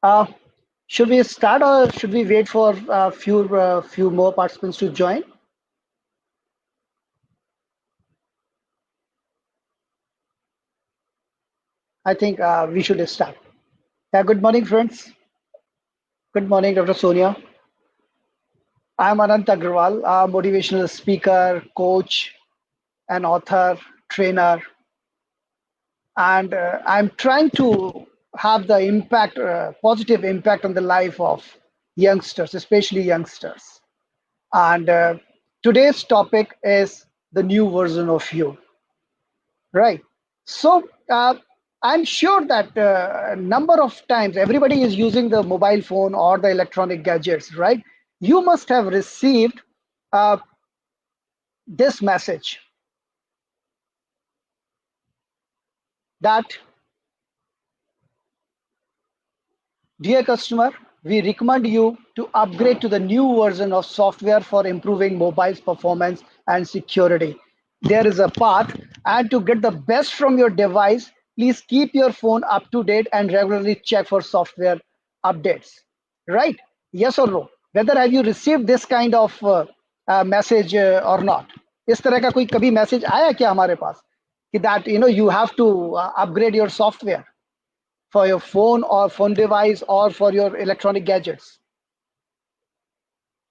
Uh, should we start or should we wait for a few more participants to join? I think we should start. Yeah, good morning, friends. Good morning, Dr. Sonia. I'm Anant Agrawal, a motivational speaker, coach, an author, trainer, and I'm trying to have the impact, positive impact on the life of youngsters, especially youngsters. And today's topic is the new version of you, right? So I'm sure that a number of times everybody is using the mobile phone or the electronic gadgets, right? You must have received uh, this message that, dear customer, we recommend you to upgrade to the new version of software for improving mobile's performance and security. There is a path, and to get the best from your device, please keep your phone up to date and regularly check for software updates. Right? Yes or no? Whether have you received this kind of message or not? इस तरह का कोई कभी message आया क्या हमारे पास कि that you have to upgrade your software for your phone or phone device or for your electronic gadgets?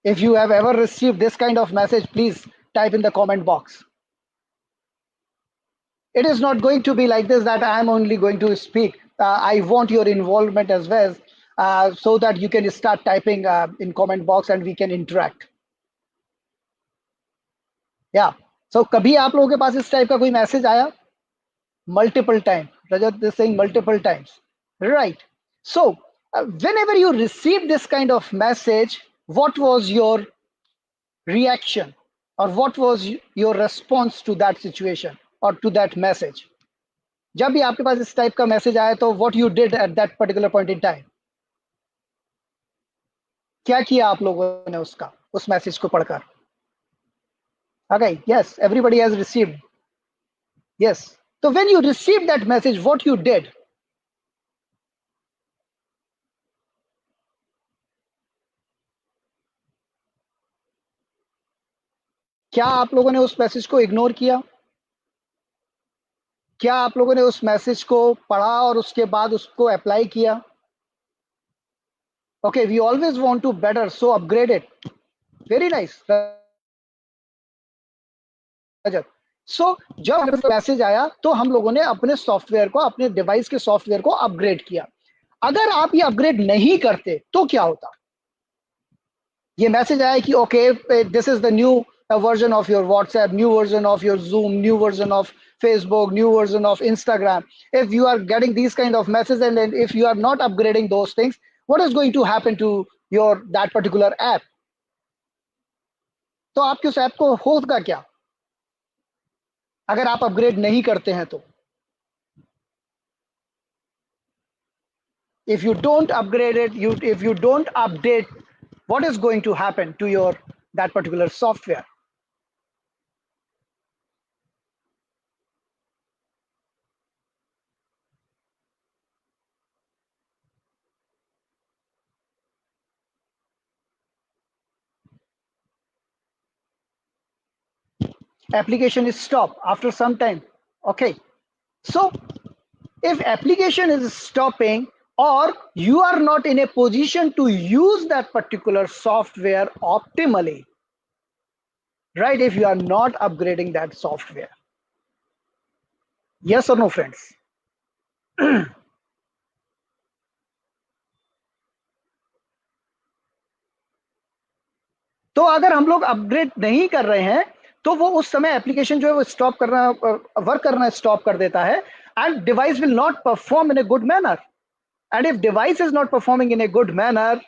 If you have ever received this kind of message, please type in the comment box. It is not going to be like this that I am only going to speak. I want your involvement as well, so that you can start typing in comment box and we can interact. Yeah. So कभी आप लोगों के पास इस type का कोई message आया? Multiple times. Rajat is saying multiple times. Right. So whenever you receive this kind of message, what was your reaction, or what was your response to that situation or to that message? जब भी आपके पास इस type का message आया तो what you did at that particular point in time? क्या किया आप लोगों ने उसका उस मैसेज को पढ़कर? Okay, yes, everybody has received. Yes. So when you received that message, what you did? क्या आप लोगों ने उस मैसेज को इग्नोर किया? क्या आप लोगों ने उस मैसेज को पढ़ा और उसके बाद उसको अप्लाई किया? Okay, we always want to better, so upgrade it. Very nice, रजत. सो जब हमें मैसेज आया तो हम लोगों ने अपने सॉफ्टवेयर को, अपने डिवाइस के सॉफ्टवेयर को अपग्रेड किया. अगर आप ये अपग्रेड नहीं करते तो क्या होता? ये मैसेज आया कि okay, this is the new version of your WhatsApp, new version of your Zoom, new version of Facebook, new version of Instagram. If you are getting these kind of messages, and then if you are not upgrading those things, what is going to happen to your that particular app? तो आपके उस app को होगा क्या अगर आप upgrade नहीं करते हैं तो? If you don't upgrade it, if you don't update, what is going to happen to your that particular software? Application is stopped after some time. Okay, so if application is stopping, or you are not in a position to use that particular software optimally, right? If you are not upgrading that software, yes or no, friends? तो अगर हम लोग upgrade नहीं कर रहे हैं तो वो उस समय एप्लीकेशन जो है वो स्टॉप करना, वर्क करना स्टॉप कर देता है, and device will not perform in a good manner. And if device is not performing in a good manner,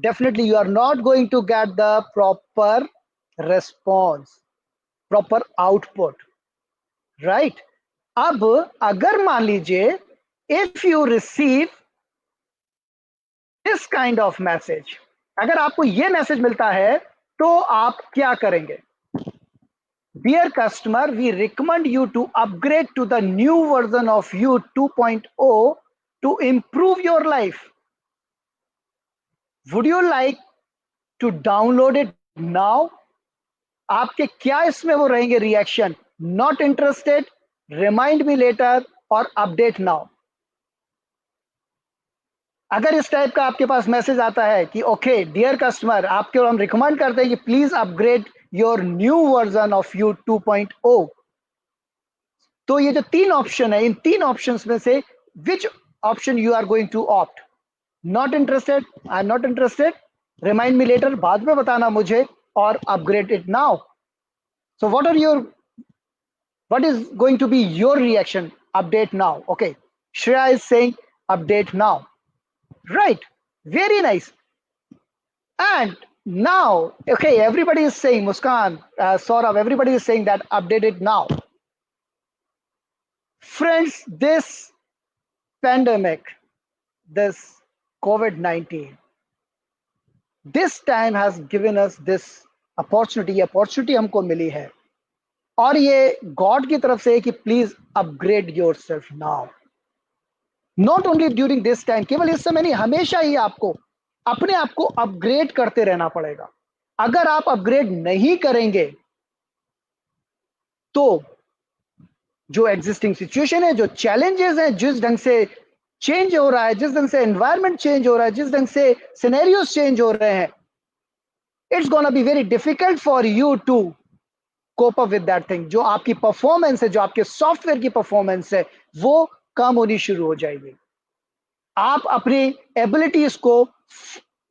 definitely you are not going to get the proper response, proper output, right? अब अगर मान लीजिए, if you receive this kind of message, अगर आपको ये message मिलता है तो आप क्या करेंगे? Dear customer, we recommend you to upgrade to the new version of you 2.0 to improve your life. Would you like to download it now? आपके क्या इसमें वो रहेंगे reaction? Not interested, remind me letter और अपडेट नाउ। अगर इस type का आपके पास मैसेज आता है कि ओके डियर कस्टमर, आपके हम रिकमेंड करते हैं कि please upgrade your new version of you 2.0, तो ये जो तीन ऑप्शन है, इन तीन ऑप्शन में से which option you are going to opt? Not interested, I am not interested, remind me later बाद में बताना मुझे, और upgrade it now. So what is going to be your reaction? Update now. Okay, Shreya is saying update now, right? Very nice. And now, okay, everybody is saying, Muskan, Saurabh, everybody is saying that update it now. Friends, this pandemic, this COVID-19, this time has given us this opportunity हमको मिली है, और ये God की तरफ से है कि please upgrade your self now. Not only during this time, केवल इस समय नहीं, हमेशा ही आपको अपने आप को अपग्रेड करते रहना पड़ेगा। अगर आप अपग्रेड नहीं करेंगे तो जो एग्जिस्टिंग सिचुएशन है, जो चैलेंजेस हैं, जिस ढंग से चेंज हो रहा है, जिस ढंग से एनवायरमेंट चेंज हो रहा है, जिस ढंग से सिनेरियोज चेंज हो रहे हैं, it's gonna be very difficult for you to cope up with that thing. जो आपकी परफॉर्मेंस है, जो आपके सॉफ्टवेयर की परफॉर्मेंस है, वो कम होनी शुरू हो जाएगी। आप अपनी एबिलिटीज को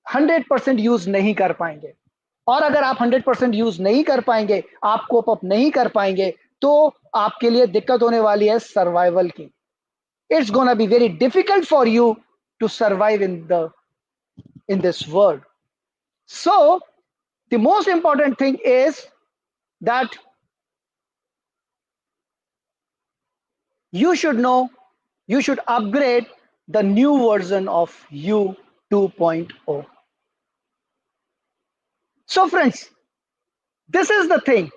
100% यूज नहीं कर पाएंगे, और अगर आप 100% यूज नहीं कर पाएंगे, आप कोप अप नहीं कर पाएंगे, तो आपके लिए दिक्कत होने वाली है सर्वाइवल की। It's gonna be very difficult for you to survive in this world. So the most important thing is that you should know, you should upgrade the new version of you 2.0. So friends, this is the thing,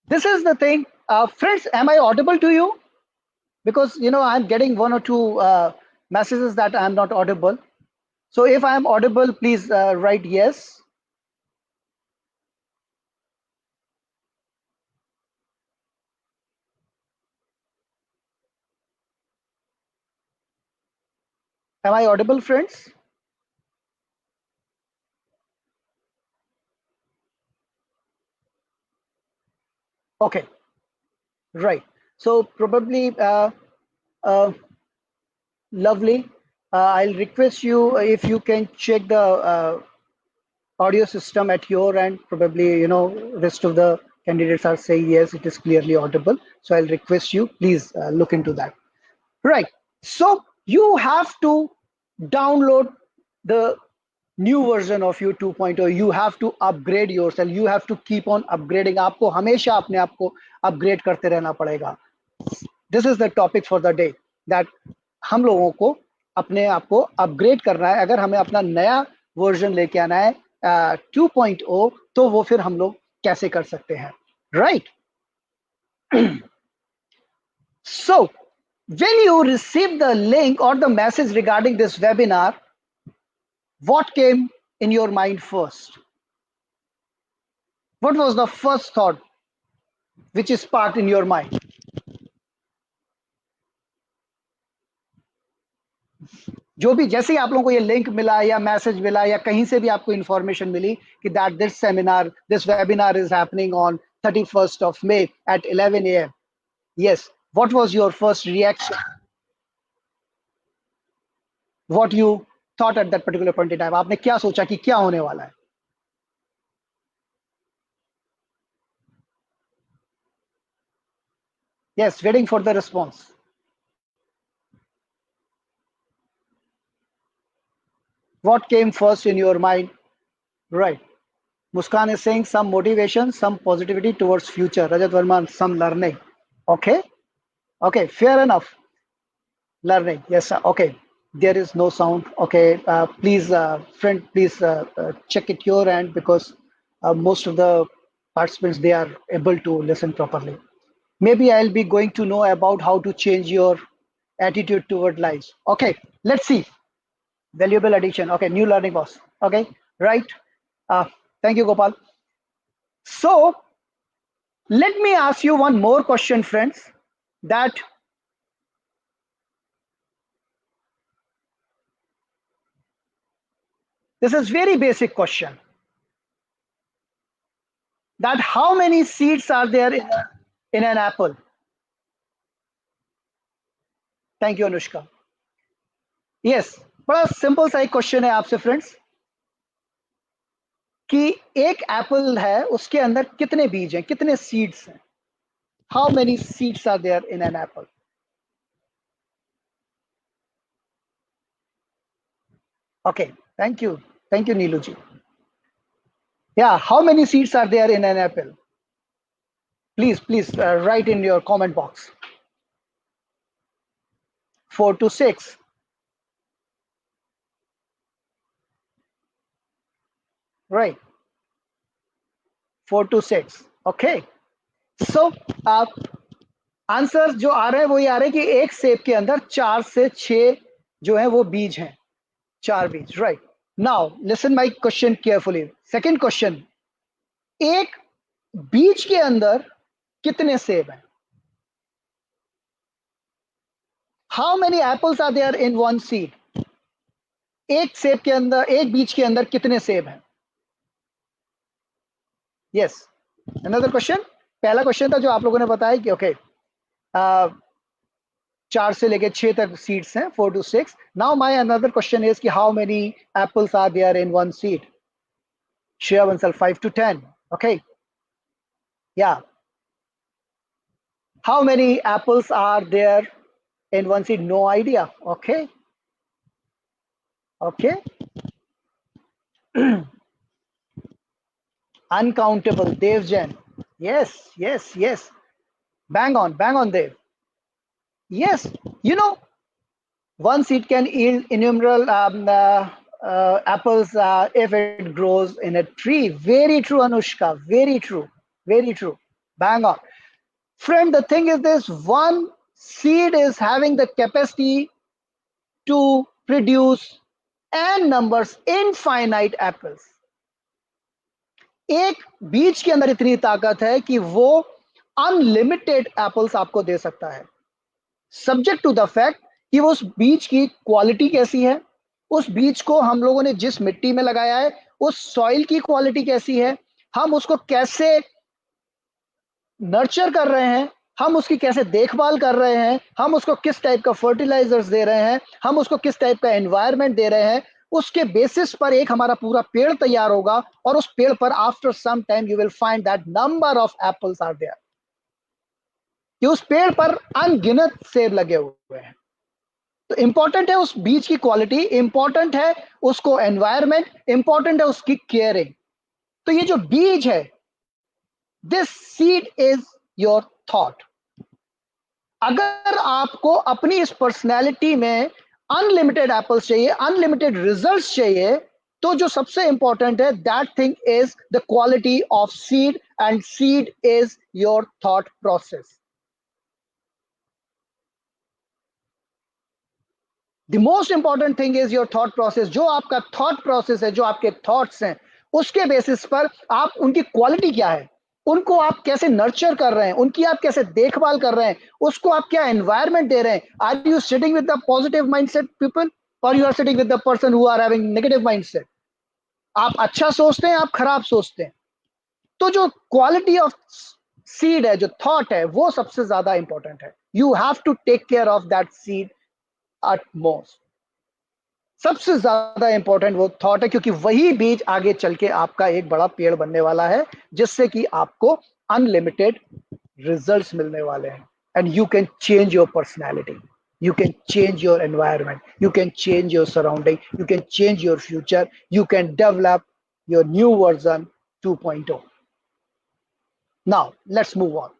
this is the thing. Friends, am I audible to you? Because I'm getting one or two messages that I am not audible. So if I am audible, please write yes. Am I audible, friends? Okay, right. So probably uh, lovely. I'll request you if you can check the audio system at your end. Probably rest of the candidates are saying yes, it is clearly audible. So I'll request you, please look into that. Right. So you have to download the new version of you 2.0. You have to upgrade yourself, you have to keep on upgrading. आपको हमेशा अपने आप को upgrade करते रहना पड़ेगा। This is the topic for the day, that हम लोगों को अपने आप को अपग्रेड करना है। अगर हमें अपना नया वर्जन लेके आना है 2.0, तो वो फिर हम लोग कैसे कर सकते हैं, right? So when you receive the link or the message regarding this webinar, what came in your mind first? What was the first thought which is sparked in your mind? जो भी, जैसे ही आप लोगों को ये लिंक मिला या message मिला या कहीं से भी आपको इंफॉर्मेशन मिली कि that this webinar is happening on 31st of May at 11 a.m. Yes, what was your first reaction? What you thought at that particular point in time? आपने क्या सोचा कि क्या होने वाला है? Yes, waiting for the response. What came first in your mind? Right. Muskan is saying some motivation, some positivity towards future. Rajat Verma, some learning. Okay. Okay. Fair enough. Learning. Yes, sir. Okay. There is no sound. Okay. Please, friend, please check it your end, because most of the participants, they are able to listen properly. Maybe I'll be going to know about how to change your attitude toward life. Okay. Let's see. Valuable addition. Okay, new learning box. Okay, right. Uh, thank you, Gopal. So let me ask you one more question, friends. That this is very basic question. That how many seeds are there in an apple? Thank you, Anushka. Yes, बड़ा simple सा एक question है आपसे friends कि एक Apple है उसके अंदर कितने बीज हैं, कितने सीड्स हैं? How many seeds are there in an apple? Okay, thank you Neelu ji. Yeah, how many seeds are there in an apple? Please write in your comment box. 4 to 6. Right, 4 to 6. Okay. So answer जो आ रहे हैं वो ये आ रहे हैं कि एक सेब के अंदर 4 से 6 जो है वो बीज हैं, 4 बीज. Right. Now listen my question carefully. Second question, एक बीज के अंदर कितने सेब हैं? How many apples are there in one seed? एक सेब के अंदर, एक बीज के अंदर कितने सेब हैं? Yes, another question. पहला क्वेश्चन था जो आप लोगों ने बताया कि ओके, 4 से लेके 6 तक सीड्स हैं, 4 to 6. Now my another question is कि how many apples are there in one seed? Share oneself 5 to 10. Okay. Yeah. How many apples are there in one seed? No idea. Okay. Okay. Uncountable. Dev Jain. Yes. Bang on, Dev. Yes. You know, one seed can yield innumerable apples if it grows in a tree. Very true, Anushka. Very true. Very true. Bang on. Friend, the thing is this, one seed is having the capacity to produce n numbers, infinite apples. एक बीज के अंदर इतनी ताकत है कि वो unlimited apples आपको दे सकता है, सब्जेक्ट टू द फैक्ट कि वो उस बीज की क्वालिटी कैसी है, उस बीज को हम लोगों ने जिस मिट्टी में लगाया है उस सॉइल की क्वालिटी कैसी है, हम उसको कैसे नर्चर कर रहे हैं, हम उसकी कैसे देखभाल कर रहे हैं, हम उसको किस टाइप का फर्टिलाइजर्स दे रहे हैं, हम उसको किस टाइप का एनवायरनमेंट दे रहे हैं, उसके बेसिस पर एक हमारा पूरा पेड़ तैयार होगा. और उस पेड़ पर after some time you will find that number of apples are there, कि उस पेड़ पर अनगिनत सेब लगे हुए हैं. तो इंपॉर्टेंट है उस बीज की क्वालिटी, इंपॉर्टेंट है उसको एनवायरनमेंट, इंपॉर्टेंट है उसकी केयरिंग. तो ये जो बीज है, this seed is your thought. अगर आपको अपनी इस पर्सनैलिटी में अनलिमिटेड एप्पल्स चाहिए, अनलिमिटेड रिजल्ट्स चाहिए, तो जो सबसे इंपॉर्टेंट है that thing is the quality of seed, and seed is your thought process. The most important thing is your thought process. जो आपका थॉट प्रोसेस है, जो आपके थॉट्स हैं, उसके बेसिस पर आप उनकी क्वालिटी क्या है, उनको आप कैसे नर्चर कर रहे हैं, उनकी आप कैसे देखभाल कर रहे हैं, उसको आप क्या एनवायरनमेंट दे रहे हैं. Are you sitting with the positive mindset people, और you are sitting with the person who are having negative mindset? आप अच्छा सोचते हैं, आप खराब सोचते हैं? तो जो क्वालिटी ऑफ सीड है, जो थॉट है, वो सबसे ज्यादा इंपॉर्टेंट है. You have to take care of that seed at most. सबसे ज्यादा इंपॉर्टेंट वो थॉट है, क्योंकि वही बीज आगे चल के आपका एक बड़ा पेड़ बनने वाला है, जिससे कि आपको अनलिमिटेड रिजल्ट्स मिलने वाले हैं. And you can change your personality, you can change your environment, you can change your surrounding, you can change your future, you can develop your new version 2.0. Now let's move on.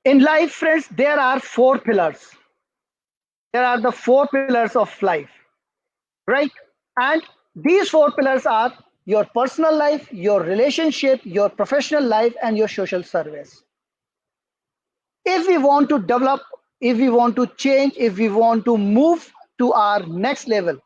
In life, friends, there are four pillars. There are the four pillars of life, right? And these four pillars are your personal life, your relationship, your professional life, and your social service. If we want to develop, if we want to change, if we want to move to our next level,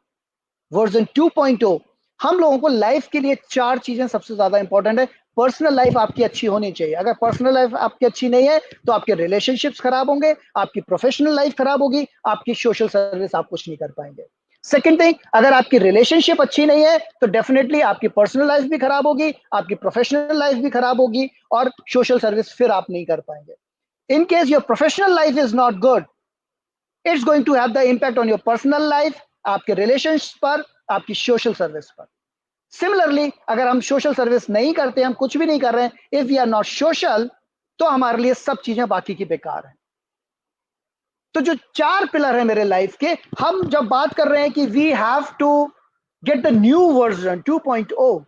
version 2.0, हम लोगों को life के लिए चार चीजें सबसे ज्यादा important है। पर्सनल लाइफ आपकी अच्छी होनी चाहिए। अगर पर्सनल लाइफ आपकी अच्छी नहीं है तो आपके रिलेशनशिप्स खराब होंगे, आपकी प्रोफेशनल लाइफ खराब होगी, आपकी सोशल सर्विस आप कुछ नहीं कर पाएंगे। सेकंड थिंग, अगर आपकी रिलेशनशिप अच्छी नहीं है तो डेफिनेटली आपकी पर्सनल लाइफ भी खराब होगी, आपकी प्रोफेशनल लाइफ भी खराब होगी और सोशल सर्विस फिर आप नहीं कर पाएंगे। In case your professional life is not good, it's going to have the impact on your personal life, आपके रिलेशंस पर, आपकी सोशल सर्विस पर। सिमिलरली अगर हम सोशल सर्विस नहीं करते, हम कुछ भी नहीं कर रहे हैं, if we are not social, तो हमारे लिए सब चीजें बाकी की बेकार है। तो जो चार पिलर है मेरे लाइफ के, हम जब बात कर रहे हैं कि we have to get the new version 2.0,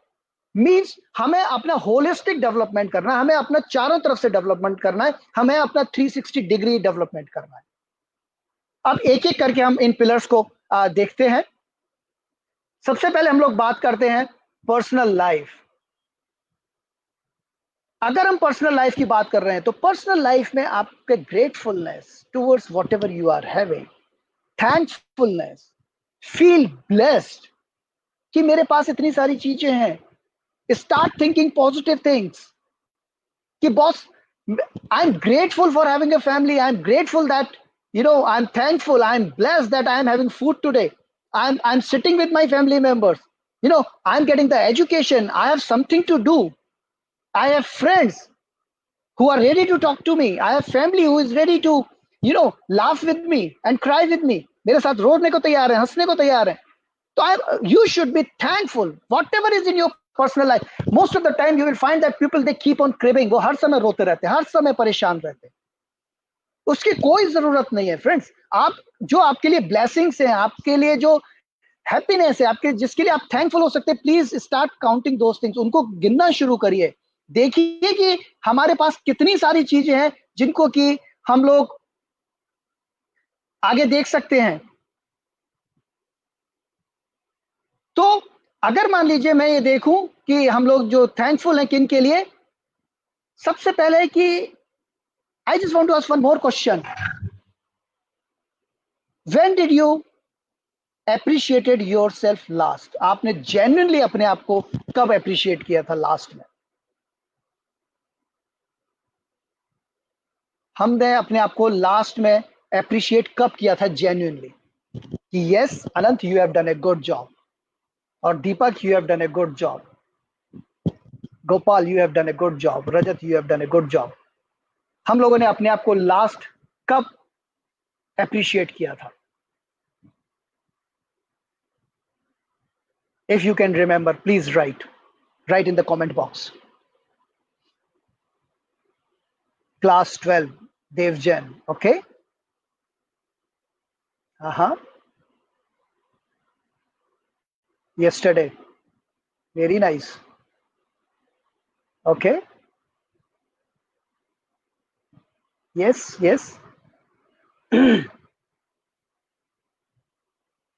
means हमें अपना होलिस्टिक डेवलपमेंट करना है, हमें अपना चारों तरफ से डेवलपमेंट करना है, हमें अपना 360 डिग्री डेवलपमेंट करना है। अब एक एक करके हम इन पिलर्स को देखते हैं। सबसे पहले हम लोग बात करते हैं पर्सनल लाइफ। अगर हम पर्सनल लाइफ की बात कर रहे हैं तो पर्सनल लाइफ में आपके gratefulness towards whatever you are having, thankfulness, feel blessed कि मेरे पास इतनी सारी चीजें हैं। स्टार्ट थिंकिंग पॉजिटिव थिंग्स कि boss, I am grateful for having a family, I am grateful that I am thankful, I am blessed that I am having food today, I'm sitting with my family members. I'm getting the education. I have something to do. I have friends who are ready to talk to me. I have family who is ready to, laugh with me and cry with me. मेरे साथ रोने को तैयार है, हंसने को तैयार है। तो you should be thankful. Whatever is in your personal life. Most of the time you will find that people they keep on cribbing. वो हर समय रोते रहते हैं, हर समय परेशान रहते हैं। उसकी कोई जरूरत नहीं है फ्रेंड्स। आप जो आपके लिए ब्लेसिंग्स हैं, आपके लिए जो हैप्पीनेस है, आपके जिसके लिए आप थैंकफुल हो सकते हैं, please start counting those things. उनको गिनना शुरू करिए। देखिए कि हमारे पास कितनी सारी चीजें हैं जिनको कि हम लोग आगे देख सकते हैं। तो अगर मान लीजिए मैं ये देखूं कि हम लोग जो थैंकफुल हैं किन के लिए, सबसे पहले कि I just want to ask one more question, when did you appreciated yourself last? आपने जेन्युइनली अपने आप को कब अप्रिशिएट किया था लास्ट में? हमने अपने आप को लास्ट में अप्रिशिएट कब किया था जेन्युइनली कि yes Anant you have done a good job, और Deepak you have done a good job, Gopal you have done a good job, Rajat you have done a good job. हम लोगों ने अपने आप को लास्ट कब अप्रिशिएट किया था? If you can remember, please write in the comment box. Class 12, Devjan, okay? Yesterday, very nice. Okay. Yes.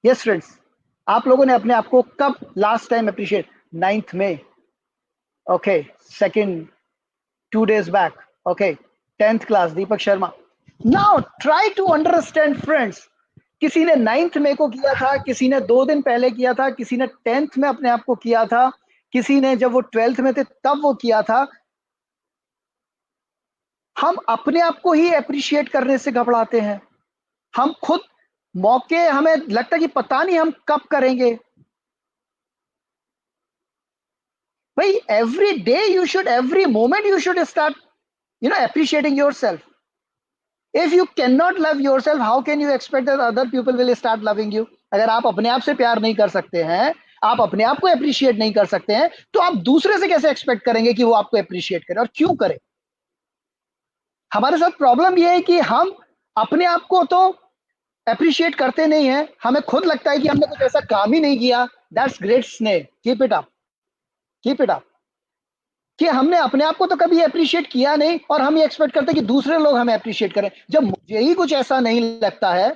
Yes friends, आप लोगों ने अपने आप को कब लास्ट टाइम अप्रिशिएट? 9th में, okay, second 2 days back, okay, 10th class Deepak Sharma. Now try to understand friends, किसी ने 9th में को किया था, किसी ने 2 दिन पहले किया था, किसी ने 10th में अपने आप को किया था, किसी ने जब वो 12th में थे तब वो किया था। हम अपने आप को ही अप्रिशिएट करने से घबराते हैं। हम खुद मौके, हमें लगता है कि पता नहीं हम कब करेंगे। भाई every day you should, every moment you should start appreciating yourself. If you cannot love yourself, how can you expect that other people will start loving you? अगर आप अपने आप से प्यार नहीं कर सकते हैं, आप अपने आप को अप्रिशिएट नहीं कर सकते हैं, तो आप दूसरे से कैसे एक्सपेक्ट करेंगे कि वो आपको अप्रिशिएट करे, और क्यों करे? हमारे साथ प्रॉब्लम ये है कि हम अपने आप को तो अप्रिशिएट करते नहीं है, हमें खुद लगता है कि हमने कुछ ऐसा काम ही नहीं किया। दैट्स ग्रेट स्नेह, keep it up, keep it up. कि हमने अपने आप को तो कभी अप्रिशिएट किया नहीं और हम ये एक्सपेक्ट करते हैं कि दूसरे लोग हमें अप्रिशिएट करें। जब मुझे ही कुछ ऐसा नहीं लगता है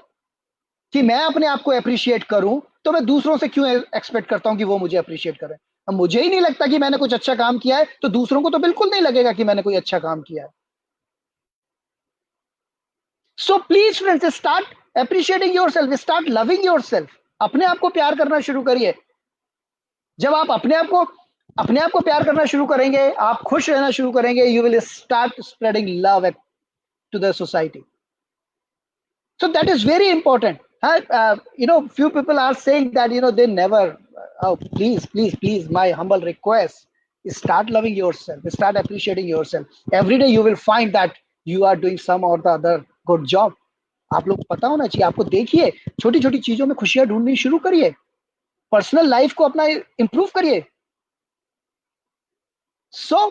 कि मैं अपने आप को अप्रिशिएट करूं, तो मैं दूसरों से क्यों एक्सपेक्ट करता हूं कि वो मुझे अप्रिशिएट करें? अब मुझे ही नहीं लगता कि मैंने कुछ अच्छा काम किया है, तो दूसरों को तो बिल्कुल नहीं लगेगा कि मैंने कोई अच्छा काम किया है। So please friends, start appreciating yourself, start loving yourself. अपने आप को प्यार करना शुरू करिए। जब आप अपने आप को प्यार करना शुरू करेंगे, आप खुश रहना शुरू करेंगे, you will start spreading love to the society. So that is very important. Few people are saying that, they never. Oh, please, please, please, my humble request: start loving yourself, start appreciating yourself. Every day you will find that you are doing some or the other good job. आप लोग पता होना चाहिए, आपको देखिए, छोटी छोटी चीजों में खुशियां ढूंढनी शुरू करिए, पर्सनल लाइफ को अपना इंप्रूव करिए। सो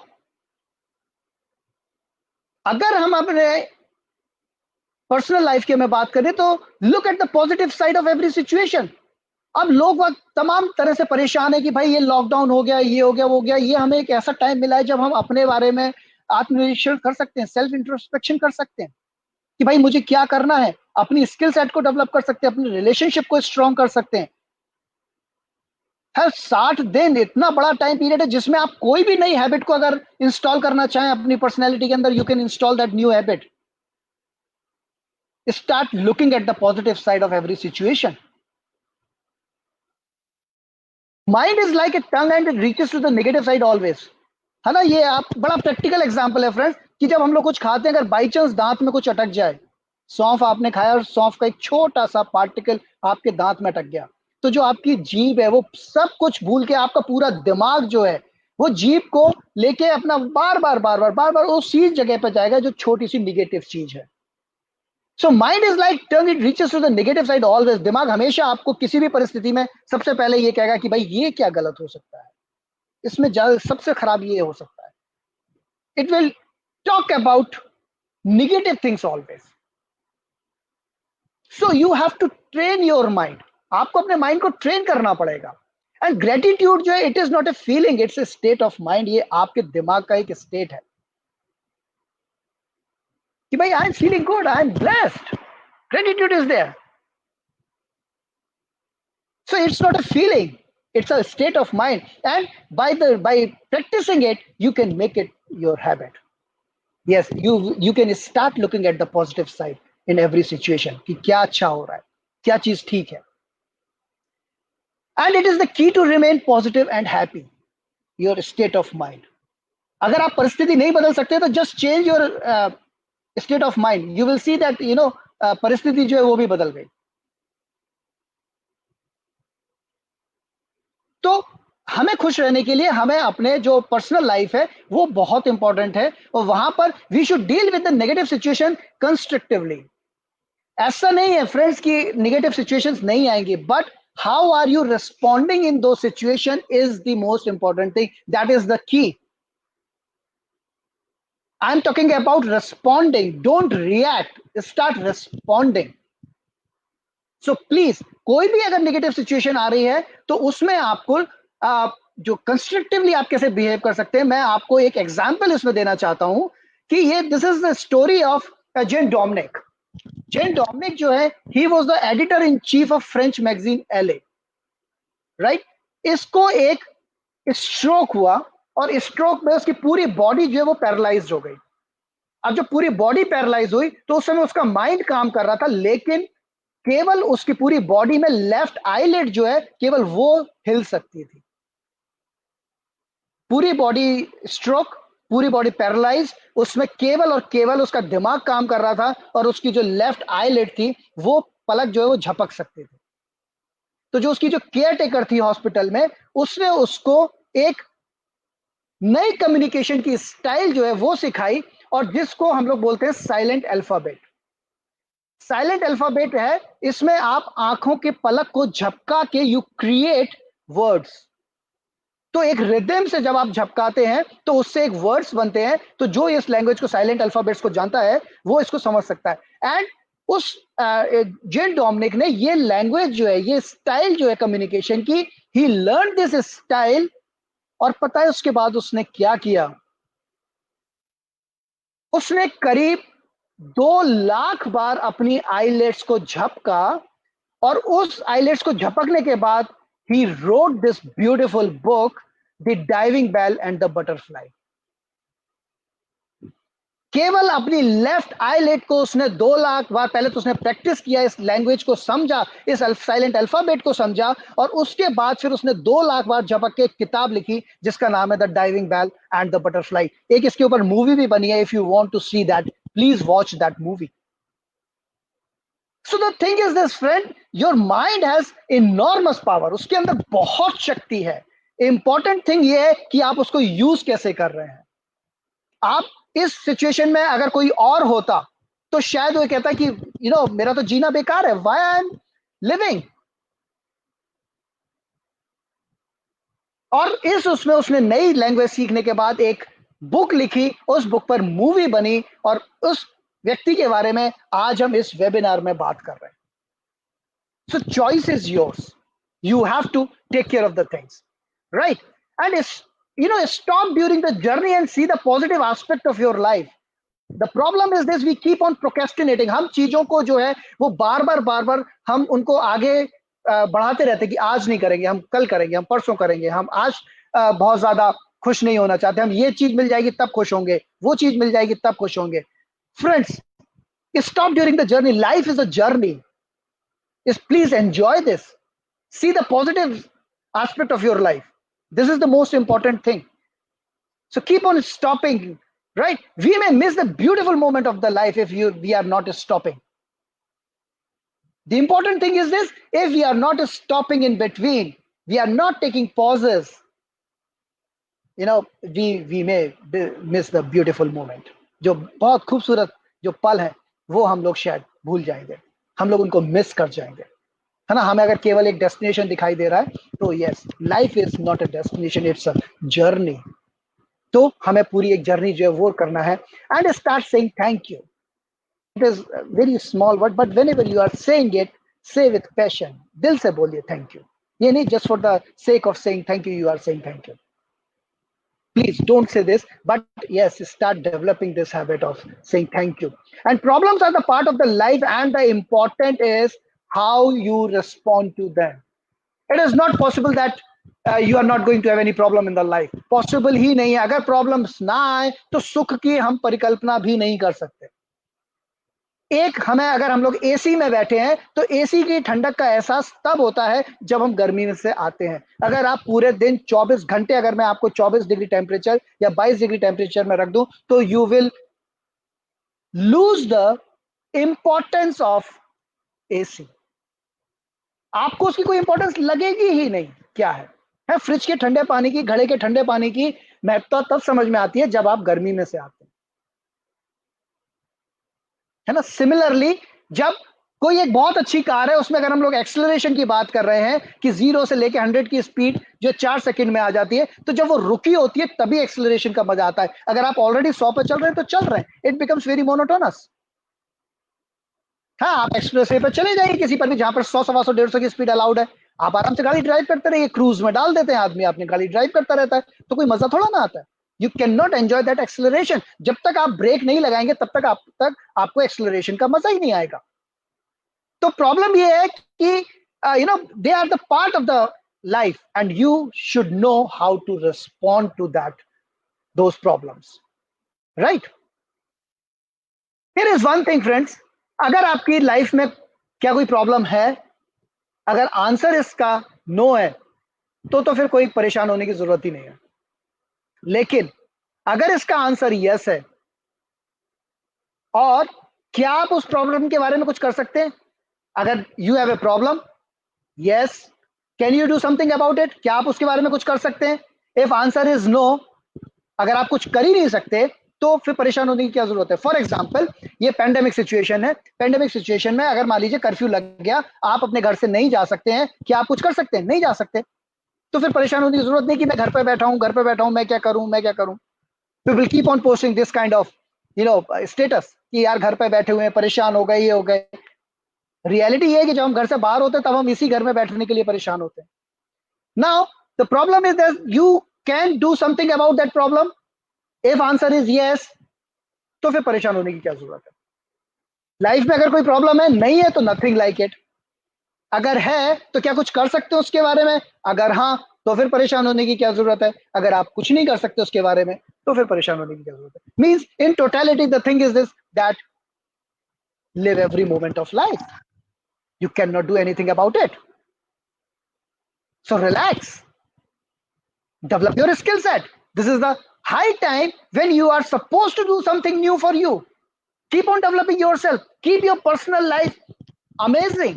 अगर हम अपने पर्सनल लाइफ की मैं बात करें, तो look at the positive side of every situation. अब लोग वक्त तमाम तरह से परेशान है कि भाई ये लॉकडाउन हो गया, ये हो गया, वो हो गया। ये हमें एक ऐसा टाइम मिला है जब हम अपने बारे में आत्मनिरीक्षण कर सकते हैं, सेल्फ इंट्रोस्पेक्शन कर सकते हैं कि भाई मुझे क्या करना है, अपनी स्किल सेट को डेवलप कर सकते हैं, अपनी रिलेशनशिप को स्ट्रॉन्ग कर सकते हैं। हर 60 दिन इतना बड़ा टाइम पीरियड है जिसमें आप कोई भी नई हैबिट को अगर इंस्टॉल करना चाहें अपनी पर्सनैलिटी के अंदर, you can install that new habit. Start looking at the positive side of every situation. Mind is like a tongue and it reaches to the negative side always, है ना। ये आप बड़ा प्रैक्टिकल एग्जांपल है friends, कि जब हम लोग कुछ खाते हैं, अगर बाई चांस दांत में कुछ अटक जाए, सौंफ आपने खाया और सौंफ का एक छोटा सा पार्टिकल आपके दांत में अटक गया, तो जो आपकी जीभ है वो सब कुछ भूल के आपका पूरा दिमाग जो है वो जीभ को लेके अपना बार बार बार बार बार बार उसी जगह पर जाएगा जो छोटी सी निगेटिव चीज है। So mind is like tongue, it reaches to the negative side always. दिमाग हमेशा आपको किसी भी परिस्थिति में सबसे पहले ये कहेगा कि भाई ये क्या गलत हो सकता है, इसमें सबसे खराब ये हो सकता है। It will talk about negative things always. So you have to train your mind. आपको अपने माइंड को ट्रेन करना पड़ेगा। एंड ग्रेटिट्यूड जो है, it is not a feeling, it's a state of mind. ये आपके दिमाग का एक स्टेट है कि भाई I am feeling good, I am blessed, gratitude is there. So it's not a feeling, it's a state of mind. And by practicing it, you can make it your habit. Yes, you can start looking at the positive side in every situation कि क्या अच्छा हो रहा है, क्या चीज ठीक है। And it is the key to remain positive and happy, your state of mind. अगर आप परिस्थिति नहीं बदल सकते तो just change your state of mind. You will see that परिस्थिति जो है वो भी बदल गई। तो हमें खुश रहने के लिए हमें अपने जो पर्सनल लाइफ है वो बहुत इंपॉर्टेंट है, और वहां पर we should deal with the negative situation constructively. ऐसा नहीं है फ्रेंड्स कि नेगेटिव सिचुएशंस नहीं आएंगी, but how are you responding in those situation is the most important thing, that is the key. I am talking about responding, don't react, start responding. So please, कोई भी अगर negative situation आ रही है तो उसमें आपको जो कंस्ट्रक्टिवली आप कैसे बिहेव कर सकते हैं, मैं आपको एक एग्जांपल इसमें देना चाहता हूं कि ये this is the story of Jean Dominique. Jean Dominique जो है, he was the editor in chief of French magazine Elle, right. इसको एक स्ट्रोक हुआ और स्ट्रोक में उसकी पूरी बॉडी जो है वो पैरालाइज हो गई। अब जब पूरी बॉडी पैरालाइज हुई तो उस समय उसका माइंड काम कर रहा था, लेकिन केवल उसकी पूरी बॉडी में लेफ्ट आईलिड जो है केवल वो हिल सकती थी। पूरी बॉडी स्ट्रोक, पूरी बॉडी पैरालाइज, उसमें केवल और केवल उसका दिमाग काम कर रहा था, और उसकी जो लेफ्ट आईलिड थी वो पलक जो है वो झपक सकती थी। तो जो उसकी जो केयर टेकर थी हॉस्पिटल में, उसने उसको एक नई कम्युनिकेशन की स्टाइल जो है वो सिखाई, और जिसको हम लोग बोलते हैं साइलेंट अल्फाबेट। साइलेंट अल्फाबेट है, इसमें आप आंखों के पलक को झपका के यू क्रिएट वर्ड्स। तो एक रिदम से जब आप झपकाते हैं तो उससे एक वर्ड्स बनते हैं। तो जो इस लैंग्वेज को, साइलेंट अल्फाबेट्स को जानता है वो इसको समझ सकता है। एंड उस जेन डोमिनिक ने ये लैंग्वेज जो है, ये स्टाइल जो है कम्युनिकेशन की, ही लर्न दिस स्टाइल। और पता है उसके बाद उसने क्या किया? उसने करीब 2 लाख बार अपनी आईलेट्स को झपका, और उस आईलेट्स को झपकने के बाद ही wrote this beautiful book, the diving bell and the butterfly. केवल अपनी लेफ्ट आईलेट को उसने 2 लाख बार, पहले तो उसने प्रैक्टिस किया, इस लैंग्वेज को समझा, इस साइलेंट अल्फाबेट को समझा, और उसके बाद फिर उसने 2 लाख बार झपक के एक किताब लिखी जिसका नाम है the diving bell and the butterfly. एक इसके ऊपर मूवी भी बनी है। If you want to see that, please watch that movie. So the thing is this friend, your mind has enormous power, उसके अंदर बहुत शक्ति है। इंपॉर्टेंट थिंग ये है कि आप उसको यूज कैसे कर रहे हैं। आप इस सिचुएशन में अगर कोई और होता तो शायद वो कहता कि मेरा तो जीना बेकार है, व्हाई आई एम लिविंग। और इस उसमें उसने नई लैंग्वेज सीखने के बाद एक बुक लिखी, उस बुक पर मूवी बनी, और उस व्यक्ति के बारे में आज हम इस वेबिनार में बात कर रहे हैं। सो choice is yours, you have to take care of the things, right? And it's, stop during the journey and see the positive aspect of your life. The problem is this, we keep on procrastinating. हम चीजों को जो है वो बार बार हम उनको आगे बढ़ाते रहते हैं कि आज नहीं करेंगे, हम कल करेंगे, हम परसों करेंगे, हम आज बहुत ज्यादा खुश नहीं होना चाहते, हम ये चीज मिल जाएगी तब खुश होंगे, वो चीज मिल जाएगी तब खुश होंगे। Friends, stop during the journey. Life is a journey. Is please enjoy this. See the positive aspect of your life. This is the most important thing. So keep on stopping, right? We may miss the beautiful moment of the life if we are not stopping. The important thing is this, if we are not stopping in between, we are not taking pauses, we may miss the beautiful moment. जो बहुत खूबसूरत जो पल है वो हम लोग शायद भूल जाएंगे, हम लोग उनको मिस कर जाएंगे, है ना। हमें अगर केवल एक डेस्टिनेशन दिखाई दे रहा है तो yes, life is not a destination, it's a journey. तो हमें पूरी एक जर्नी जो है वो करना है। And start saying thank you. It is very small word, but whenever you are saying it, say with passion, दिल से बोलिए थैंक यू। ये नहीं just for the sake of saying thank you are saying thank you. Please don't say this, but yes, start developing this habit of saying thank you. And problems are the part of the life, and the important is how you respond to them. It is not possible that you are not going to have any problem in the life. Possible ही नहीं है। अगर problems ना आए तो सुख की हम परिकल्पना भी नहीं कर सकते। एक हमें, अगर हम लोग एसी में बैठे हैं तो एसी की ठंडक का एहसास तब होता है जब हम गर्मी में से आते हैं। अगर आप पूरे दिन 24 घंटे, अगर मैं आपको 24 डिग्री टेम्परेचर या 22 डिग्री टेम्परेचर में रख दूं तो you will lose the importance of AC. आपको उसकी कोई इंपॉर्टेंस लगेगी ही नहीं। क्या है फ्रिज के ठंडे पानी की, घड़े के ठंडे पानी की महत्ता तब समझ में आती है जब आप गर्मी में से आते हैं, है ना। सिमिलरली, जब कोई एक बहुत अच्छी कार है, उसमें अगर हम लोग एक्सेलरेशन की बात कर रहे हैं कि 0 से लेके 100 की स्पीड जो 4 सेकंड में आ जाती है, तो जब वो रुकी होती है तभी एक्सेलरेशन का मजा आता है। अगर आप ऑलरेडी 100 पे चल रहे हैं तो चल रहे हैं, इट बिकम्स वेरी मोनोटोनस। हाँ, आप एक्सप्रेस वे पर चले जाइए किसी पर भी जहां पर 100, 125, 150 की स्पीड अलाउड है, आप आराम से गाड़ी ड्राइव करते रहिए। क्रूज में डाल देते हैं आदमी, आपने गाड़ी ड्राइव करता रहता है, तो कोई मजा थोड़ा ना आता है। You can not enjoy that acceleration. जब तक आप ब्रेक नहीं लगाएंगे तब तक आपको एक्सेलरेशन का मजा ही नहीं आएगा। तो प्रॉब्लम ये है कि they are the part of the life, and you should know how to respond to that those problems, right. Here is one thing friends, अगर आपकी लाइफ में क्या कोई प्रॉब्लम है, अगर आंसर इसका नो है तो फिर कोई परेशान होने की जरूरत ही नहीं है। लेकिन अगर इसका आंसर यस है, और क्या आप उस प्रॉब्लम के बारे में कुछ कर सकते हैं? अगर you have a problem, yes, can you do something about it? क्या आप उसके बारे में कुछ कर सकते हैं? इफ आंसर इज नो, अगर आप कुछ कर ही नहीं सकते तो फिर परेशान होने की क्या जरूरत है? फॉर एग्जाम्पल, ये पेंडेमिक सिचुएशन है। पेंडेमिक सिचुएशन में अगर मान लीजिए कर्फ्यू लग गया, आप अपने घर से नहीं जा सकते हैं, क्या आप कुछ कर सकते हैं? नहीं जा सकते। तो फिर परेशान होने की जरूरत नहीं कि मैं घर पे बैठा हूं, घर पे बैठा हूं, मैं क्या करूं, मैं क्या करूं। We will keep on posting this kind of status कि यार घर पे बैठे हुए हैं, परेशान हो गए, ये हो गए। रियलिटी ये है कि जब हम घर से बाहर होते हैं तब हम इसी घर में बैठने के लिए परेशान होते हैं। Now the problem is that you can do something about that problem. If answer is yes, तो फिर परेशान होने की क्या जरूरत है? लाइफ में अगर कोई प्रॉब्लम है, नहीं है तो नथिंग लाइक इट। अगर है तो क्या कुछ कर सकते हो उसके बारे में? अगर हाँ, तो फिर परेशान होने की क्या जरूरत है? अगर आप कुछ नहीं कर सकते उसके बारे में तो फिर परेशान होने की क्या जरूरत है. Means in totality the thing is this that live every moment of life. You cannot do anything about it. So relax, develop your skill set. This is the high time when you are supposed to do something new for you. Keep on developing yourself. Keep your personal life amazing.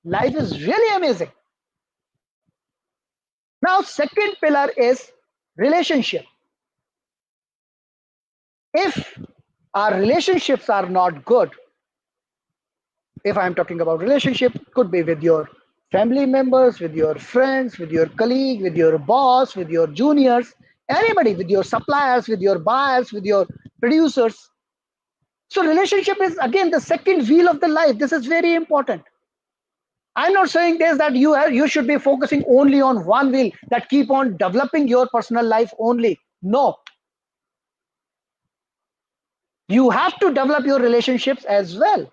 Life is really amazing. Now, second pillar is relationship. If our relationships are not good, if I'm talking about relationship, could be with your family members, with your friends, with your colleague, with your boss, with your juniors, anybody, with your suppliers, with your buyers, with your producers. So relationship is again the second wheel of the life. This is very important. I'm not saying this that you should be focusing only on one wheel, that keep on developing your personal life only. No, you have to develop your relationships as well.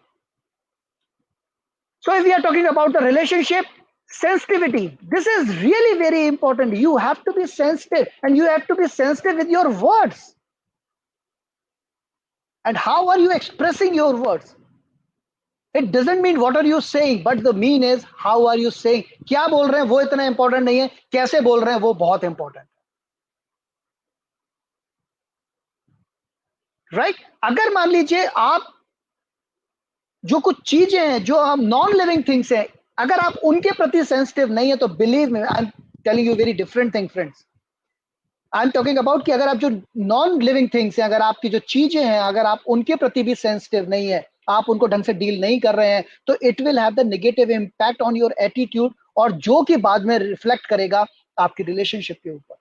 So if we are talking about the relationship, sensitivity, this is really very important. You have to be sensitive, and you have to be sensitive with your words. And how are you expressing your words? It doesn't mean what are you saying, but the mean is how are you saying. क्या बोल रहे हैं वो इतना important नहीं है, कैसे बोल रहे हैं वो बहुत important. राइट अगर मान लीजिए आप जो कुछ चीजें हैं जो हम नॉन लिविंग थिंग्स हैं, अगर आप उनके प्रति सेंसिटिव नहीं है तो believe me, I am telling you very different thing friends. I am talking about कि अगर आप जो नॉन लिविंग थिंग्स हैं, अगर आपकी जो चीजें हैं, अगर आप उनके प्रति भी सेंसिटिव नहीं है, आप उनको ढंग से डील नहीं कर रहे हैं, तो it will have the negative impact on your attitude, और जो कि बाद में रिफ्लेक्ट करेगा आपकी रिलेशनशिप के ऊपर.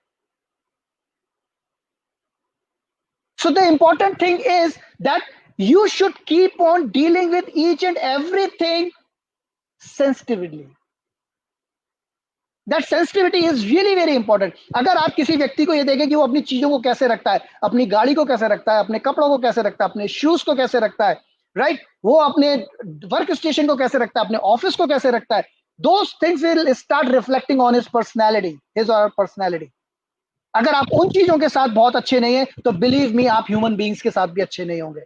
So the important thing is that you should keep on dealing with each and everything sensitively. That sensitivity is really very important. अगर आप किसी व्यक्ति को ये देखें कि वो अपनी चीजों को कैसे रखता है, अपनी गाड़ी को कैसे रखता है, अपने कपड़ों को कैसे रखता है, अपने शूज को कैसे रखता है, राइट, वो अपने वर्क स्टेशन को कैसे रखता है, अपने ऑफिस को कैसे रखता है, those things will start reflecting on his personality, his or her personality. अगर आप उन चीजों के साथ बहुत अच्छे नहीं है तो बिलीव मी आप ह्यूमन बीइंग्स के साथ भी अच्छे नहीं होंगे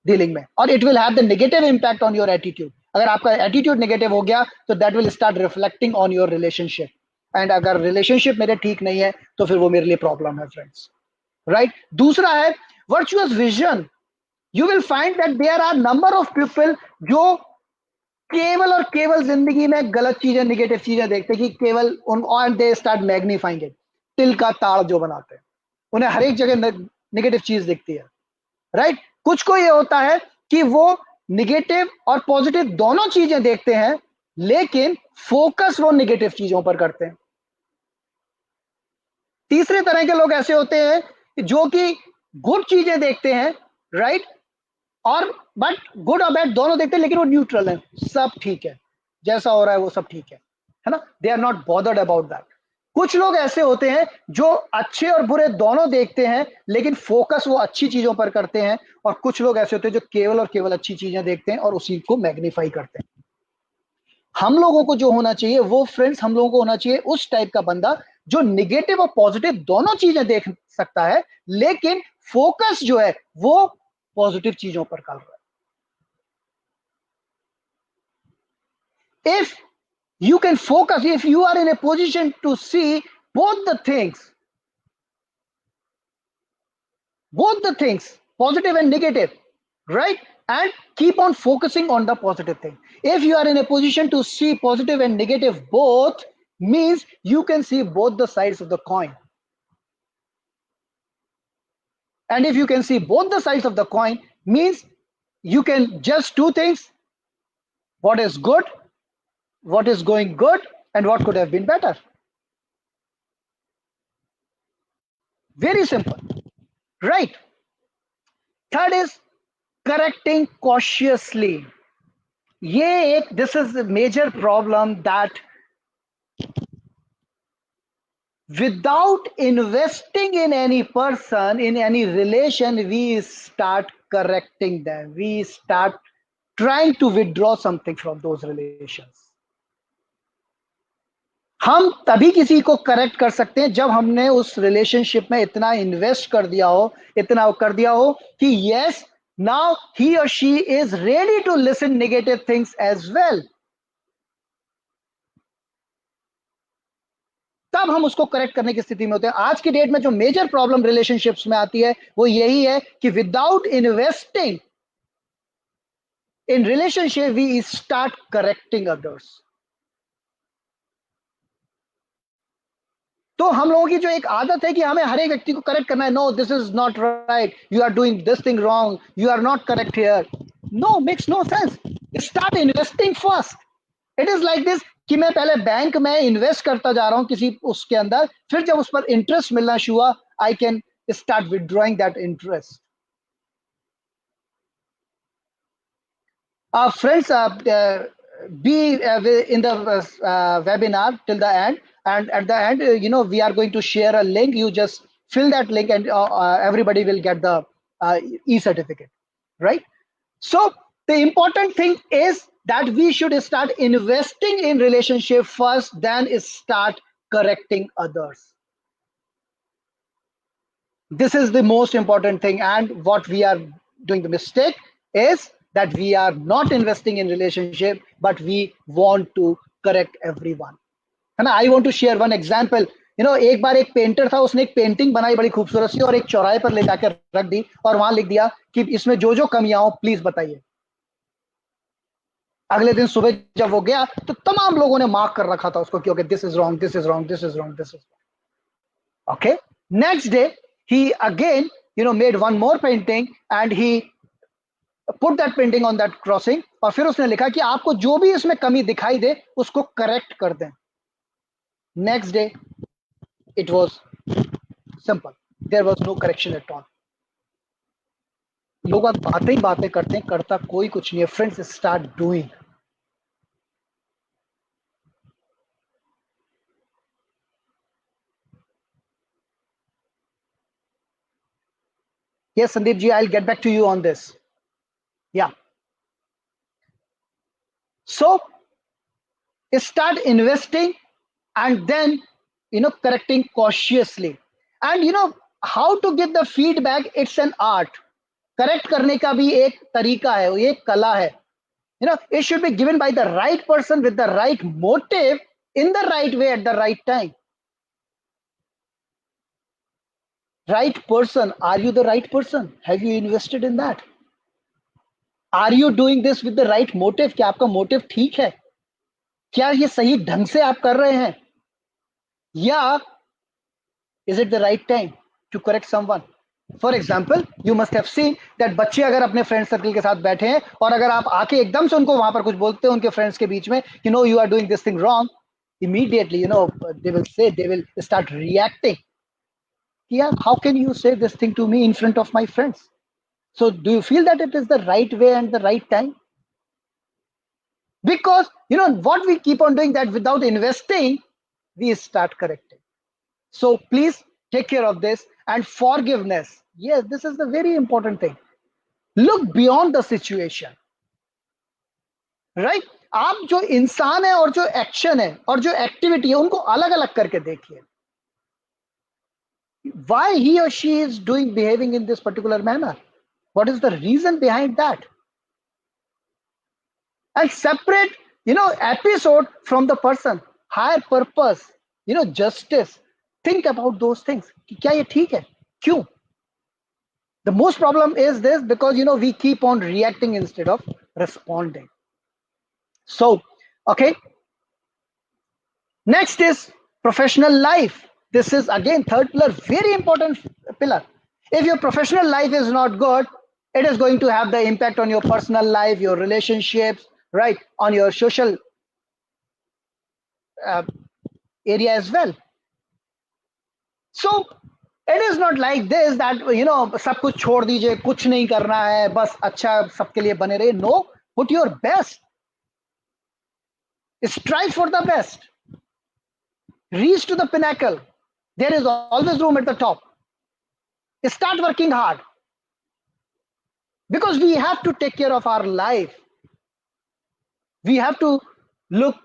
डीलिंग में, और it will have the negative impact on your attitude. अगर आपका एटीट्यूड नेगेटिव हो गया तो that will start reflecting on your relationship, and अगर रिलेशनशिप मेरे ठीक नहीं है तो फिर वो मेरे लिए प्रॉब्लम है फ्रेंड्स. राइट दूसरा है virtuous vision. You will find that there are number of people जो केवल और केवल जिंदगी में गलत चीजें, नेगेटिव चीजें देखते कि केवल उन, और दे स्टार्ट मैग्नीफाइंग इट. तिल का ताड़ जो बनाते हैं, उन्हें हर एक जगह नेगेटिव चीज दिखती है. राइट कुछ को ये होता है कि वो निगेटिव और पॉजिटिव दोनों चीजें देखते हैं, लेकिन फोकस वो नेगेटिव चीजों पर करते हैं. तीसरे तरह के लोग ऐसे होते हैं जो कि गुड चीजें देखते हैं, राइट, और बट गुड और बैड दोनों देखते हैं, लेकिन वो न्यूट्रल है, सब ठीक है, जैसा हो रहा है वो सब ठीक है ना, they are not bothered about that. कुछ लोग ऐसे होते हैं जो अच्छे और बुरे दोनों देखते हैं, लेकिन फोकस वो अच्छी चीजों पर करते हैं, और कुछ लोग ऐसे होते हैं जो केवल और केवल अच्छी चीजें देखते हैं और उसी को मैग्नीफाई करते हैं. हम लोगों को जो होना चाहिए वो फ्रेंड्स, हम लोगों को होना चाहिए उस टाइप का बंदा जो निगेटिव और पॉजिटिव दोनों चीजें देख सकता है, लेकिन फोकस जो है वो पॉजिटिव चीजों पर कर रहा है. If you can focus, if you are in a position to see both the things, positive and negative, right, and keep on focusing on the positive thing. If you are in a position to see positive and negative both, means you can see both the sides of the coin. And if you can see both the sides of the coin, means you can judge two things: what is good, what is going good, and what could have been better. Very simple, right? Third is correcting cautiously. This is a major problem, that without investing in any person, in any relation, we start correcting them, we start trying to withdraw something from those relations. हम तभी किसी को correct कर सकते हैं जब हमने उस रिलेशनशिप में इतना इन्वेस्ट कर दिया हो, इतना कर दिया हो कि यस, नाउ ही और she is ready to listen negative things as well. तब हम उसको करेक्ट करने की स्थिति में होते हैं। आज की डेट में जो मेजर प्रॉब्लम रिलेशनशिप्स में आती है वो यही है कि without investing in relationship we start correcting others. तो हम लोगों की जो एक आदत है कि हमें हर एक व्यक्ति को करेक्ट करना है, no this is not right, you are doing this thing wrong, you are not correct here, no makes no sense. Start investing first. It is like this कि मैं पहले बैंक में इन्वेस्ट करता जा रहा हूं किसी उसके अंदर, फिर जब उस पर इंटरेस्ट मिलना शुरू हुआ, I can start withdrawing that interest. Friends, be in the webinar till the end, and at the end, we are going to share a link. You just fill that link, and everybody will get the e-certificate, right? So the important thing is that we should start investing in relationship first, then start correcting others. This is the most important thing, and what we are doing the mistake is that we are not investing in relationship, but we want to correct everyone. है ना? I want to share one example. एक बार एक painter था, उसने एक painting बनाई बड़ी खूबसूरत सी और एक चौराहे पर ले जाकर रख दी और वहां लिख दिया कि इसमें जो जो कमियां हो प्लीज बताइए। अगले दिन सुबह जब वो गया तो तमाम लोगों ने मार्क कर रखा था उसको कि okay this is wrong, this is wrong, this is wrong, this is wrong. Okay, next day he again made one more painting and he put that painting on that crossing, और फिर उसने लिखा कि आपको जो भी इसमें कमी दिखाई दे उसको करेक्ट कर दें। Next day it was simple, there was no correction at all। लोग अब बातें ही बातें करते हैं, करता कोई कुछ नहीं है। Friends, start doing. Yes, Sandeep ji, I'll get back to you on this. Yeah, so start investing and then correcting cautiously, and how to get the feedback, it's an art। Correct करने का भी एक तरीका है, ये एक कला है। it should be given by the right person with the right motive in the right way at the right time। Right person, are you the right person? Have you invested in that? Are you doing this with the right motive? क्या आपका motive ठीक है? क्या ये सही ढंग से आप कर रहे हैं, या is it the right time to correct someone? For example, you must have seen that बच्चे अगर अपने फ्रेंड सर्कल के साथ बैठे हैं और अगर आप आके एकदम से उनको वहां पर कुछ बोलते हैं उनके फ्रेंड्स के बीच में, you are doing this thing wrong, immediately they will start reacting, yeah, how can you say this thing to me in front of my friends? So do you feel that it is the right way and the right time? Because what we keep on doing, that without investing we start correcting. So please take care of this. And forgiveness, yes, this is the very important thing। Look beyond the situation, right? आप जो इंसान है और जो action है और जो activity है उनको अलग अलग करके देखिए। Why he or she is doing behaving in this particular manner? What is the reason behind that? And separate episode from the person, higher purpose, justice। Think about those things कि क्या ये ठीक है, क्यों? The most problem is this, because we keep on reacting instead of responding। So okay, next is professional life। This is again third pillar, very important pillar। If your professional life is not good, it is going to have the impact on your personal life, your relationships, right, on your social uh, area as well। So it is not like this that सब कुछ छोड़ दीजिए, कुछ नहीं करना है, बस अच्छा सबके लिए बने रहिए। No, put your best, strive for the best, reach to the pinnacle। There is always room at the top। Start working hard, because we have to take care of our life। We have to look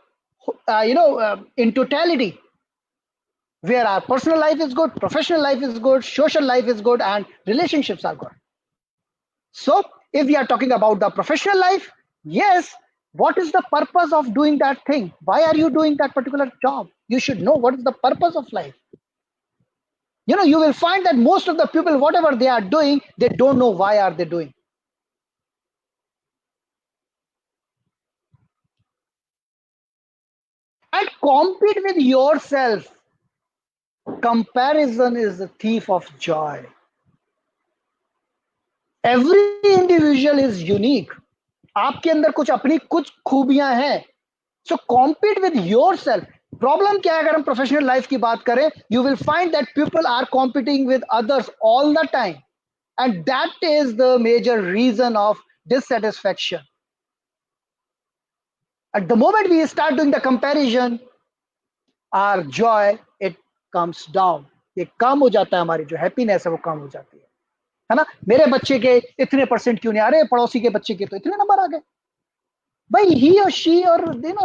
in totality, where our personal life is good, professional life is good, social life is good, and relationships are good. So, if we are talking about the professional life, yes, what is the purpose of doing that thing? Why are you doing that particular job? You should know what is the purpose of life. You will find that most of the people, whatever they are doing, they don't know why are they doing. And compete with yourself. Comparison is the thief of joy. Every individual is unique. आपके अंदर कुछ अपनी कुछ खूबियां हैं. So compete with yourself. Problem क्या है अगर हम प्रोफेशनल लाइफ की बात करें, you will find that people are competing with others all the time, and that is the major reason of dissatisfaction. At the moment we start doing the comparison, our joy it comes down. ये कम हो जाता है, हमारी जो happiness है वो कम हो जाती है ना. मेरे बच्चे के इतने परसेंट क्यों नहीं आ रहे, पड़ोसी के बच्चे के तो इतने नंबर आ गए. भाई he or she or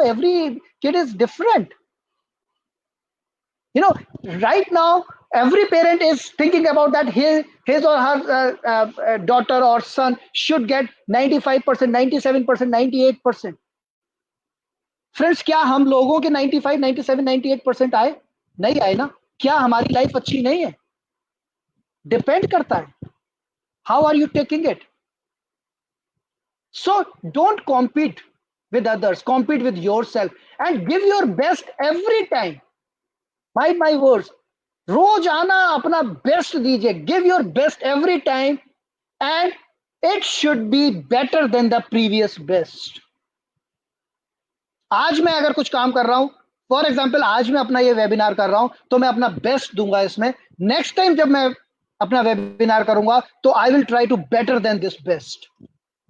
every kid is different. Right now every parent is thinking about that his or her daughter or son should get 95%, 97%, 98%. Friends, क्या हम लोगों के 95, 97, 98% आए? नहीं आए ना. क्या हमारी लाइफ अच्छी नहीं है? डिपेंड करता है how are you taking it. So don't compete with others, compete with yourself and give your best every time. Mind my words, रोज आना अपना बेस्ट दीजिए. Give your best every time and it should be better than the previous best. आज मैं अगर कुछ काम कर रहा हूं, फॉर एग्जाम्पल आज मैं अपना ये वेबिनार कर रहा हूं, तो मैं अपना बेस्ट दूंगा इसमें. नेक्स्ट टाइम जब मैं अपना वेबिनार करूंगा तो I will try to better than this best.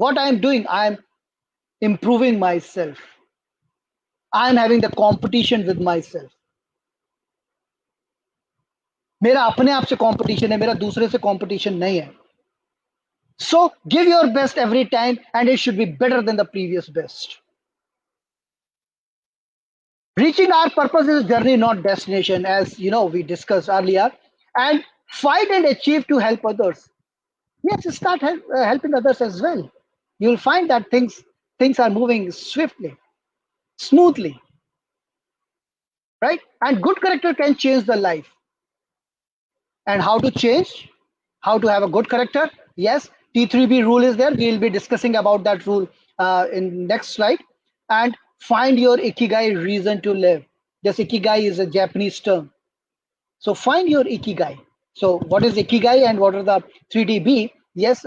What I am doing, I am improving myself. I am having the competition with myself. मेरा अपने आप से कंपटीशन है, मेरा दूसरे से कंपटीशन नहीं है. So give your best every time and it should be better than the previous best. Reaching our purpose is a journey, not destination, as we discussed earlier. And fight and achieve to help others. Yes, start helping others as well. You'll find that things are moving swiftly, smoothly, right? And good character can change the life. And how to change, how to have a good character? Yes, T3B rule is there. We will be discussing about that rule in next slide. And find your ikigai, reason to live. This ikigai is a Japanese term. So find your ikigai. So what is ikigai and what are the 3DB? Yes,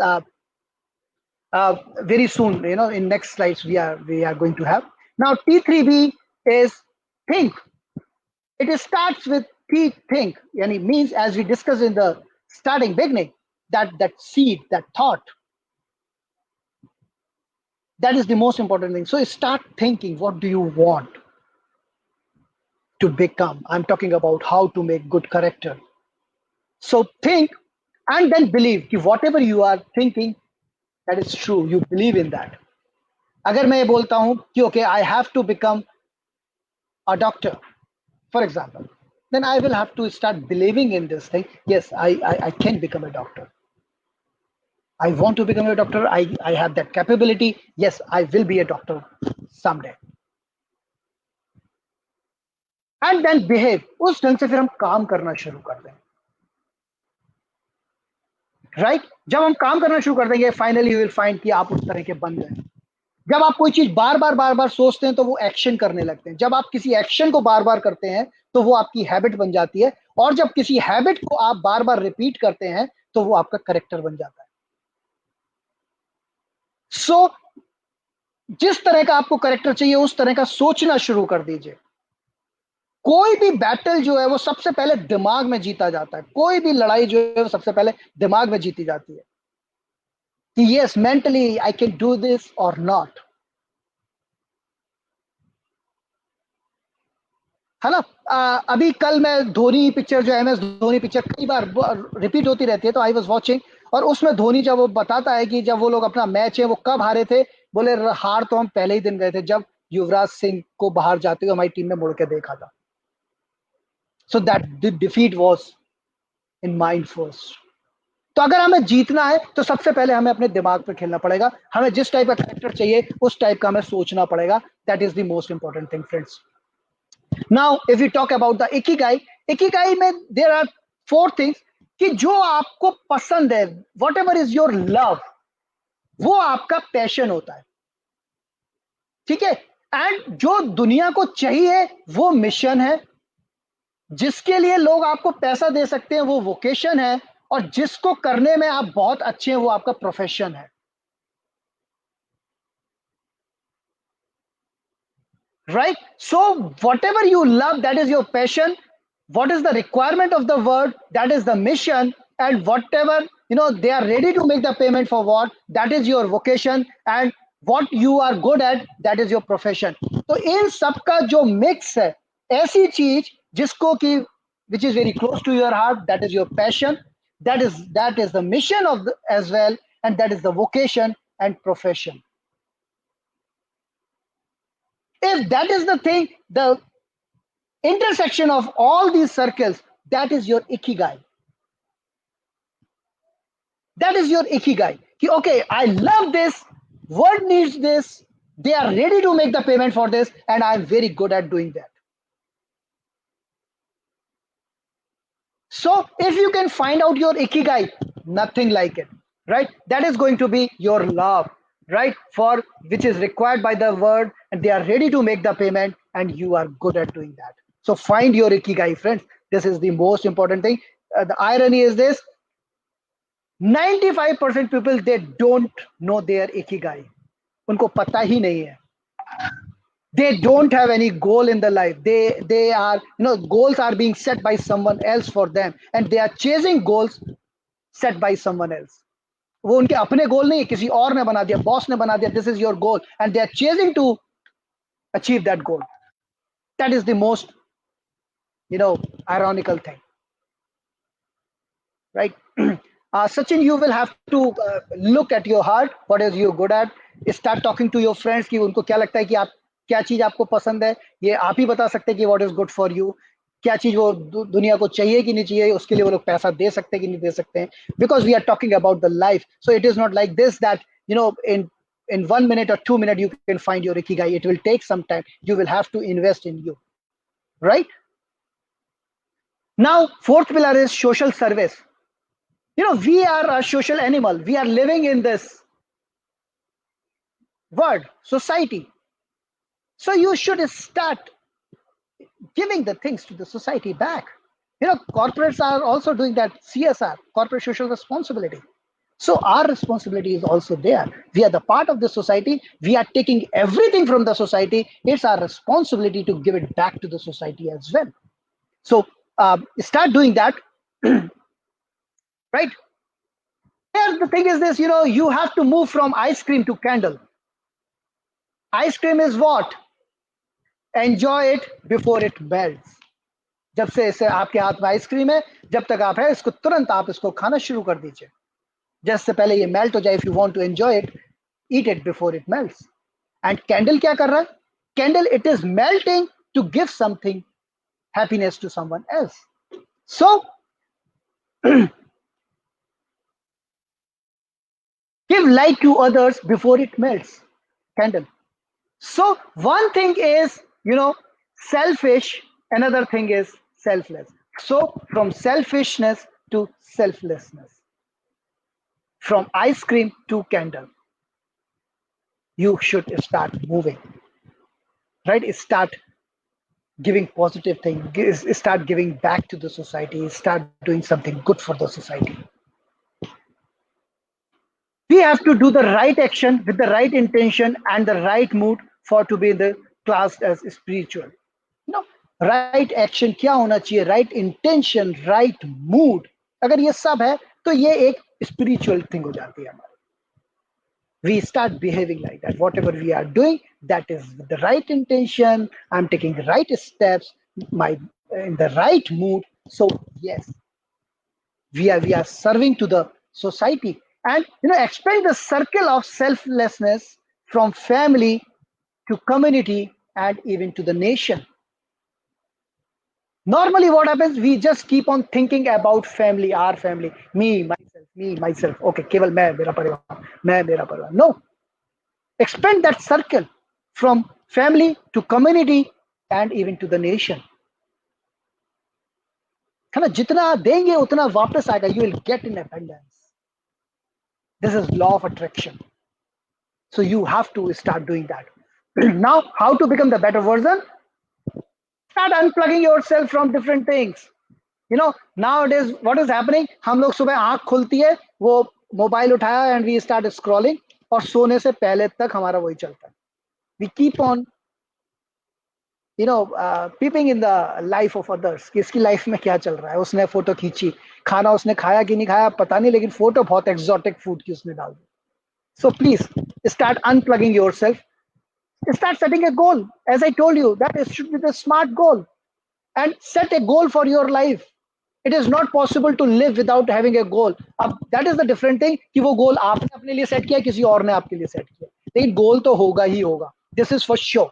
very soon, in next slides we are going to have. Now T3B is think. It starts with think, and it means, as we discussed in the starting beginning, that seed, that thought, that is the most important thing. So start thinking, what do you want to become? I'm talking about how to make good character. So think and then believe कि whatever you are thinking, that is true. You believe in that. अगर मैं ये बोलता हूँ कि okay, I have to become a doctor, for example, then I will have to start believing in this thing. Yes, I can become a doctor. I want to become a doctor. I have that capability. Yes, I will be a doctor someday. And then behave. उस ढंग से फिर हम काम करना शुरू कर दें. राइट? जब हम काम करना शुरू कर देंगे, फाइनली यू विल फाइंड कि आप उस तरह के बन गए. जब आप कोई चीज बार बार सोचते हैं तो वो एक्शन करने लगते हैं. जब आप किसी एक्शन को बार बार करते हैं तो वो आपकी हैबिट बन जाती है, और जब किसी हैबिट को आप बार बार रिपीट करते हैं तो वो आपका करेक्टर बन जाता है. सो जिस तरह का आपको करेक्टर चाहिए उस तरह का सोचना शुरू कर दीजिए. कोई भी बैटल जो है वो सबसे पहले दिमाग में जीता जाता है. कोई भी लड़ाई जो है वो सबसे पहले दिमाग में जीती जाती है कि yes, mentally I can do this और नॉट. है ना? अभी कल मैं धोनी पिक्चर, जो MS धोनी पिक्चर कई बार रिपीट होती रहती है, तो आई वाज वाचिंग, और उसमें धोनी जब वो बताता है कि जब वो लोग अपना मैच है वो कब हारे थे, बोले हार तो हम पहले ही दिन गए थे, जब युवराज सिंह को बाहर जाते हुए हमारी टीम ने मुड़ के देखा था. So that the defeat was in mind first. तो अगर हमें जीतना है तो सबसे पहले हमें अपने दिमाग पर खेलना पड़ेगा. हमें जिस टाइप का कैरेक्टर चाहिए उस टाइप का हमें सोचना पड़ेगा. That is the most important thing friends. Now if you talk about the Ikigai में देयर आर फोर थिंग्स कि जो आपको पसंद है, what ever is your love, वो आपका पैशन होता है. ठीक है. एंड जो दुनिया को चाहिए वो मिशन है. जिसके लिए लोग आपको पैसा दे सकते हैं वो वोकेशन है. और जिसको करने में आप बहुत अच्छे हैं वो आपका प्रोफेशन है. Right? So, whatever you love, that is your passion. What is the requirement of the world? That is the mission. And whatever, they are ready to make the payment for what? That is your vocation. And what you are good at, that is your profession. तो इन सबका जो mix है, ऐसी चीज जिसको कि which is very close to your heart, that is your passion. That is the mission of as well, and that is the vocation and profession. If that is the thing, the intersection of all these circles, that is your ikigai. That is your ikigai. Okay, I love this, world needs this, they are ready to make the payment for this, and I'm very good at doing that. So if you can find out your ikigai, nothing like it, right? That is going to be your love, right? For which is required by the world, and they are ready to make the payment, and you are good at doing that. So find your ikigai, friends. This is the most important thing. The irony is this: 95% people, they don't know their ikigai. उनको पता ही नहीं है. They don't have any goal in their life. They are, goals are being set by someone else for them, and they are chasing goals set by someone else. वो उनके अपने गोल नहीं है, किसी और ने बना दिया, बॉस ने बना दिया, this is your goal, and they are chasing to achieve that goal. That is the most, ironical thing, right? Sachin, you will have to look at your heart, what is you good at. Start talking to your friends कि उनको क्या लगता है कि आप क्या चीज आपको पसंद है. ये आप ही बता सकते हैं कि what is good for you. क्या चीज वो दुनिया को चाहिए कि नहीं चाहिए, उसके लिए वो लोग पैसा दे सकते हैं कि नहीं दे सकते हैं. Because we are talking about the life, so it is not like this that in 1 minute or 2 minutes you can find your ikigai. It will take some time. You will have to invest in you, right? Now, fourth pillar is social service. We are a social animal. We are living in this world, society. So you should start giving the things to the society back. Corporates are also doing that CSR, corporate social responsibility. So our responsibility is also there. We are the part of the society. We are taking everything from the society. It's our responsibility to give it back to the society as well. So start doing that, right? Here the thing is this, you have to move from ice cream to candle. Ice cream is what? Enjoy it before it melts. जब से इसे आपके हाथ में ice cream है, जब तक आप है इसको तुरंत आप इसको खाना शुरू कर दीजिए. जिससे पहले ये मेल्ट हो जाए. If you want to enjoy it, eat it before it melts. And candle क्या कर रहा है? Candle, it is melting to give something happiness to someone else. So give light to others before it melts. Candle. So one thing is, selfish. Another thing is selfless. So from selfishness to selflessness, from ice cream to candle, you should start moving, right? Start giving positive things, start giving back to the society, start doing something good for the society. We have to do the right action with the right intention and the right mood for to be in the class as spiritual. Right action क्या होना चाहिए, right intention, right mood. अगर ये सब है तो ये एक स्पिरिचुअल थिंग हो जाती है हमारी. We start behaving like that. Whatever we are doing, that is the right intention. I'm taking the right steps, my in the right mood. So yes, we are serving to the society, and expand the circle of selflessness from family to community, and even to the nation. Normally, what happens? We just keep on thinking about family, our family, me, myself. Okay, केवल मैं मेरा परिवार, मैं मेरा परिवार. No, expand that circle from family to community and even to the nation. है ना? जितना देंगे उतना वापस आएगा. You will get in abundance. This is law of attraction. So you have to start doing that. Now, how to become the better version? Start unplugging yourself from different things. Nowadays what is happening, हम लोग सुबह आंख खुलती है, वो mobile उठाया and we start scrolling, और सोने से पहले तक हमारा वही चलता है. We keep on peeping in the life of others कि इसकी लाइफ में क्या चल रहा है. उसने फोटो खींची, खाना उसने खाया कि नहीं खाया पता नहीं, लेकिन फोटो बहुत एक्सोटिक फूड की उसने डाल दी. So please start unplugging yourself. Start setting a goal. As I told you, that it should be the smart goal. And set a goal for your life. It is not possible to live without having a goal. अब that is the different thing कि वो गोल आपने अपने लिए set किया, किसी और ने आपके लिए सेट किया, लेकिन गोल तो होगा ही होगा. This is for sure.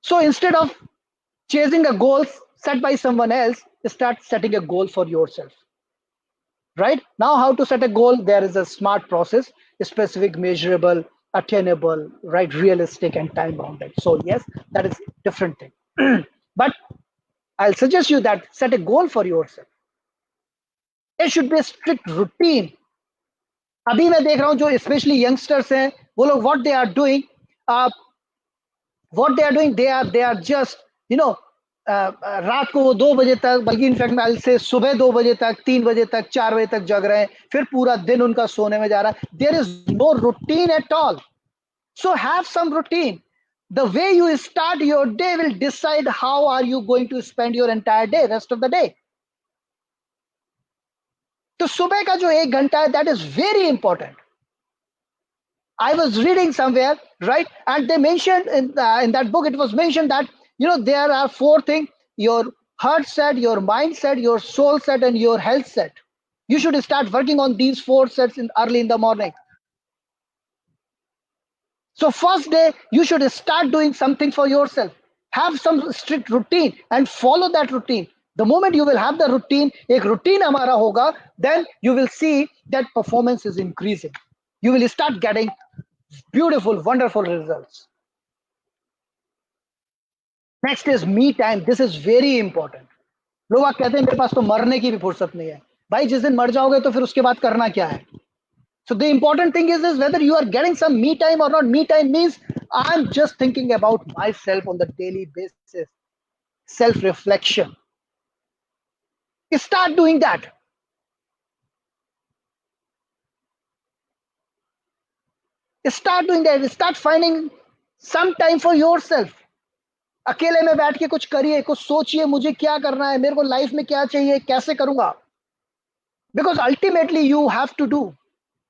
So instead of chasing a goal set by someone else, start setting a goal for yourself. Right now, how to set a goal? There is a smart process: specific, measurable, attainable, right, realistic, and time bounded. So yes, that is different thing. But I'll suggest you that set a goal for yourself. There should be a strict routine. अभी मैं देख रहा हूँ जो especially youngsters हैं, वो लोग what they are doing, they are just रात को वो 2 बजे तक, बल्कि इनफैक्ट मैं से सुबह 2 बजे तक, 3 बजे तक, 4 बजे तक जग रहे हैं, फिर पूरा दिन उनका सोने में जा रहा है. There is no routine at all. So have some routine. The way you start your day will decide how are you going to spend your entire day, rest of the day. तो सुबह का जो 1 घंटा है, that is very important. I was reading somewhere, right, and they mentioned in that book, it was mentioned that there are 4 things: your heart set, your mind set, your soul set, and your health set. You should start working on these 4 sets early in the morning. So first day, you should start doing something for yourself. Have some strict routine and follow that routine. The moment you will have the routine, एक routine हमारा होगा, then you will see that performance is increasing. You will start getting beautiful, wonderful results. Next is me time. This is very important. लोग कहते हैं मेरे पास तो मरने की भी फुर्सत नहीं है. भाई जिस दिन मर जाओगे तो फिर उसके बाद करना क्या है? So the important thing is whether you are getting some me time or not. Me time means I'm just thinking about myself on the daily basis. Self-reflection. Start doing that. Start doing that. Start finding some time for yourself. अकेले में बैठ के कुछ करिए, कुछ सोचिए, मुझे क्या करना है, मेरे को लाइफ में क्या चाहिए, कैसे करूंगा. Because ultimately you have to do.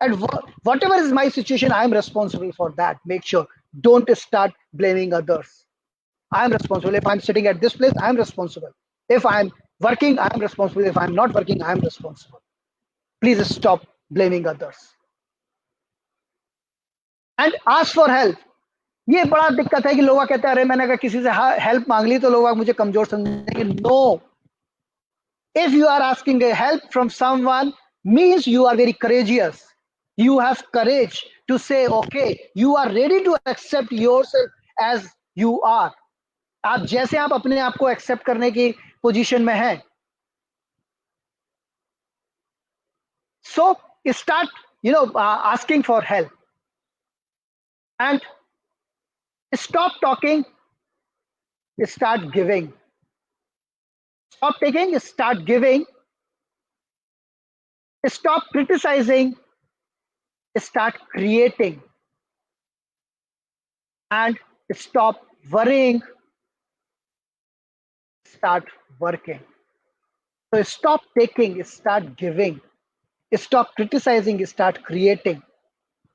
And whatever is my situation, I am responsible for that. Make sure. Don't start blaming others. I am responsible. If I'm sitting at this place, I am responsible. If I'm working, I am responsible. If I'm not working, I am responsible. Please stop blaming others. And ask for help. ये बड़ा दिक्कत है कि लोग कहते हैं अरे मैंने अगर किसी से हेल्प मांग ली तो लोग मुझे कमजोर समझेंगे. No. If you are asking a help from someone, means you are very courageous. You have courage to say, okay, you are ready to accept yourself as you are. आप जैसे आप अपने आप को एक्सेप्ट करने की पोजीशन में हैं. So start, asking for help. And stop talking, start giving. Stop taking, start giving. Stop criticizing, start creating. And stop worrying, start working. So stop taking, start giving. Stop criticizing, start creating.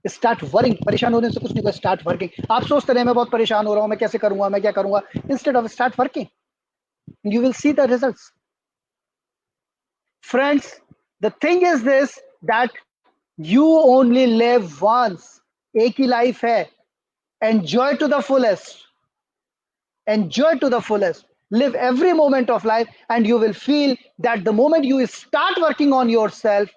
Start worrying. परेशान होने से कुछ नहीं होगा. Start working. आप सोचते रहे मैं बहुत परेशान हो रहा हूँ, मैं कैसे करूंगा, मैं क्या करूंगा. Instead of start working, you will see the results. Friends, the thing is this, that you only live once. एक ही लाइफ है. Enjoy to the fullest. Enjoy to the fullest. Live every moment of life, and you will feel that the moment you start working on yourself,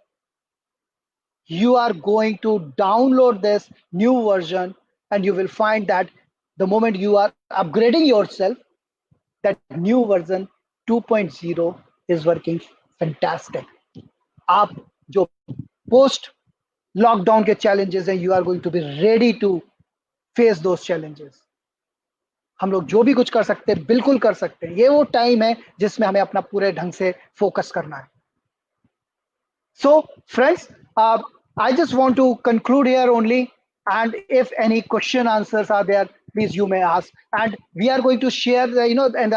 you are going to download this new version, and you will find that the moment you are upgrading yourself, that new version 2.0 is working fantastic. आप जो post lockdown के challenges हैं, you are going to be ready to face those challenges. हम लोग जो भी कुछ कर सकते हैं बिल्कुल कर सकते हैं. ये वो टाइम है जिसमें हमें अपना पूरे ढंग से फोकस करना है. So, friends, I just want to conclude here only. And if any question answers are there, please you may ask. And we are going to share, and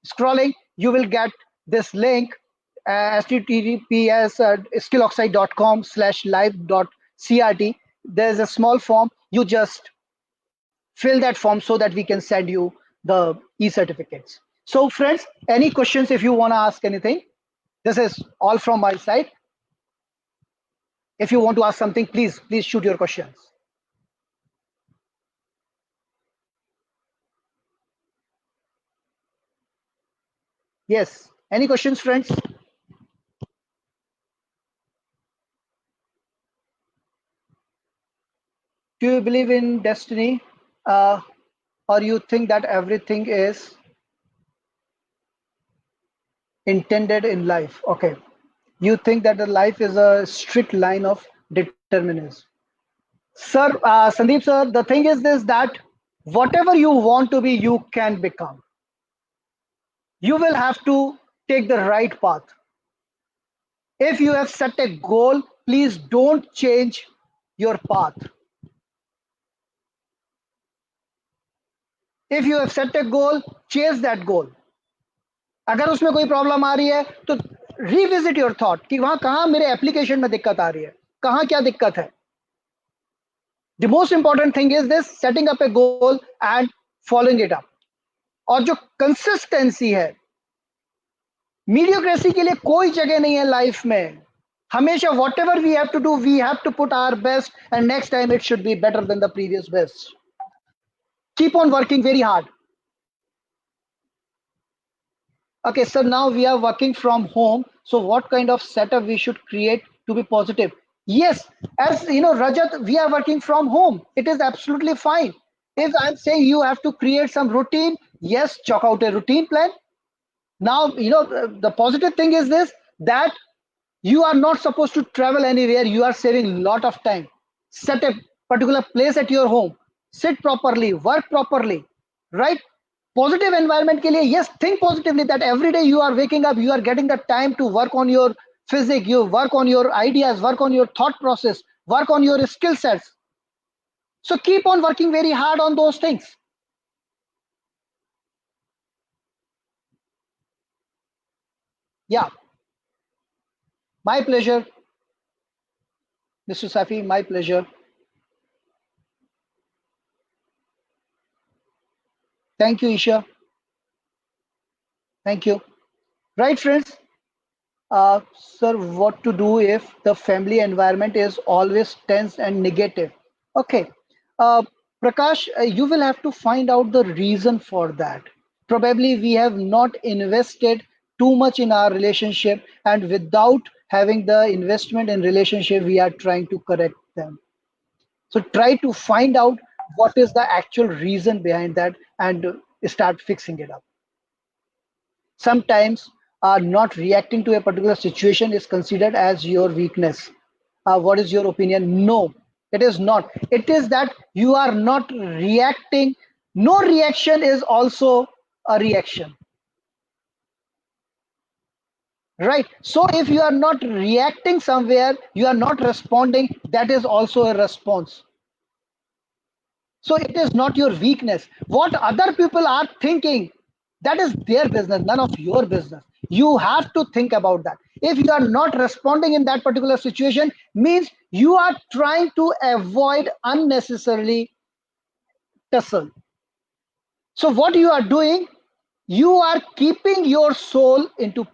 scrolling, you will get this link, https skilloxide.com/live.crt. There's a small form. You just fill that form so that we can send you the e-certificates. So, friends, any questions if you want to ask anything? This is all from my side. If you want to ask something, please shoot your questions. Yes. Any questions, friends? Do you believe in destiny? Or you think that everything is intended in life? Okay. You think that the life is a strict line of determinism. Sir, Sandeep sir, the thing is this, that whatever you want to be, you can become. You will have to take the right path. If you have set a goal, please don't change your path. If you have set a goal, chase that goal. अगर उसमें कोई problem आ रही है तो revisit your thought कि वहां कहां मेरे एप्लीकेशन में दिक्कत आ रही है, कहां क्या दिक्कत है. The most important thing is this, setting up a goal and following it up. और जो कंसिस्टेंसी है, मीडियोक्रेसी के लिए कोई जगह नहीं है लाइफ में. हमेशा whatever we have to do, we have to put our best, and next time it should be better than the previous best. Keep on working very hard. Okay, so now we are working from home. So what kind of setup we should create to be positive? Yes, as you know, Rajat, we are working from home. It is absolutely fine. If I'm saying you have to create some routine, yes, chalk out a routine plan. Now, the positive thing is this, that you are not supposed to travel anywhere. You are saving a lot of time. Set a particular place at your home. Sit properly, work properly, right? Positive environment के लिए, yes, think positively that every day you are waking up, you are getting the time to work on your physics, you work on your ideas, work on your thought process, work on your skill sets. So keep on working very hard on those things. Yeah, my pleasure, Mr. Safi, my pleasure. Thank you, Isha. Thank you. Right, friends. Sir, what to do if the family environment is always tense and negative? Okay, uh, Prakash, you will have to find out the reason for that. Probably we have not invested too much in our relationship, and without having the investment in relationship, we are trying to correct them. So try to find out what is the actual reason behind that and start fixing it up. Sometimes not reacting to a particular situation is considered as your weakness. What is your opinion? No, it is not. It is that you are not reacting. No reaction is also a reaction, right? So if you are not reacting somewhere, you are not responding, that is also a response. So it is not your weakness. What other people are thinking, that is their business, none of your business. You have to think about that. If you are not responding in that particular situation, means you are trying to avoid unnecessarily tussle. So what you are doing, you are keeping your soul into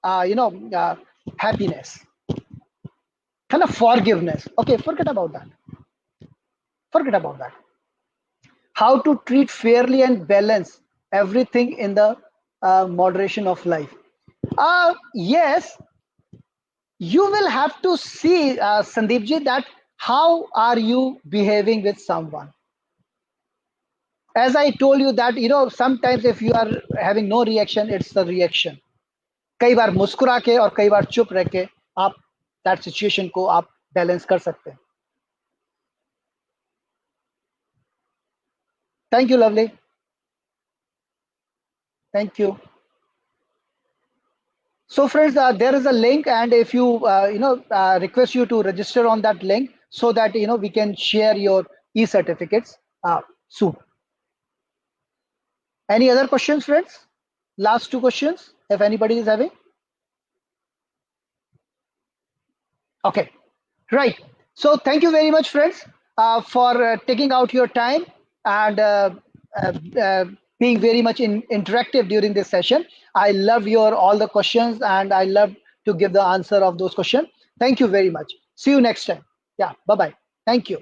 uh, you know uh, happiness, kind of forgiveness. Okay, forget about that. Forget about that. how to treat fairly and balance everything in the moderation of life. Yes, you will have to see, Sandeep ji, that how are you behaving with someone. As I told you that, sometimes if you are having no reaction, it's the reaction. कई बार मुस्कुरा के और कई बार चुप रह के आप that situation को आप बैलेंस कर सकते हैं. Thank you, lovely. Thank you. So friends, there is a link, and if you request you to register on that link so that we can share your e-certificates soon. Any other questions, friends? Last two questions, if anybody is having. Okay, right. So thank you very much, friends, for taking out your time and uh, uh, being very much interactive during this session. I love your all the questions, and I love to give the answer of those questions. Thank you very much. See you next time. Yeah, bye bye. Thank you.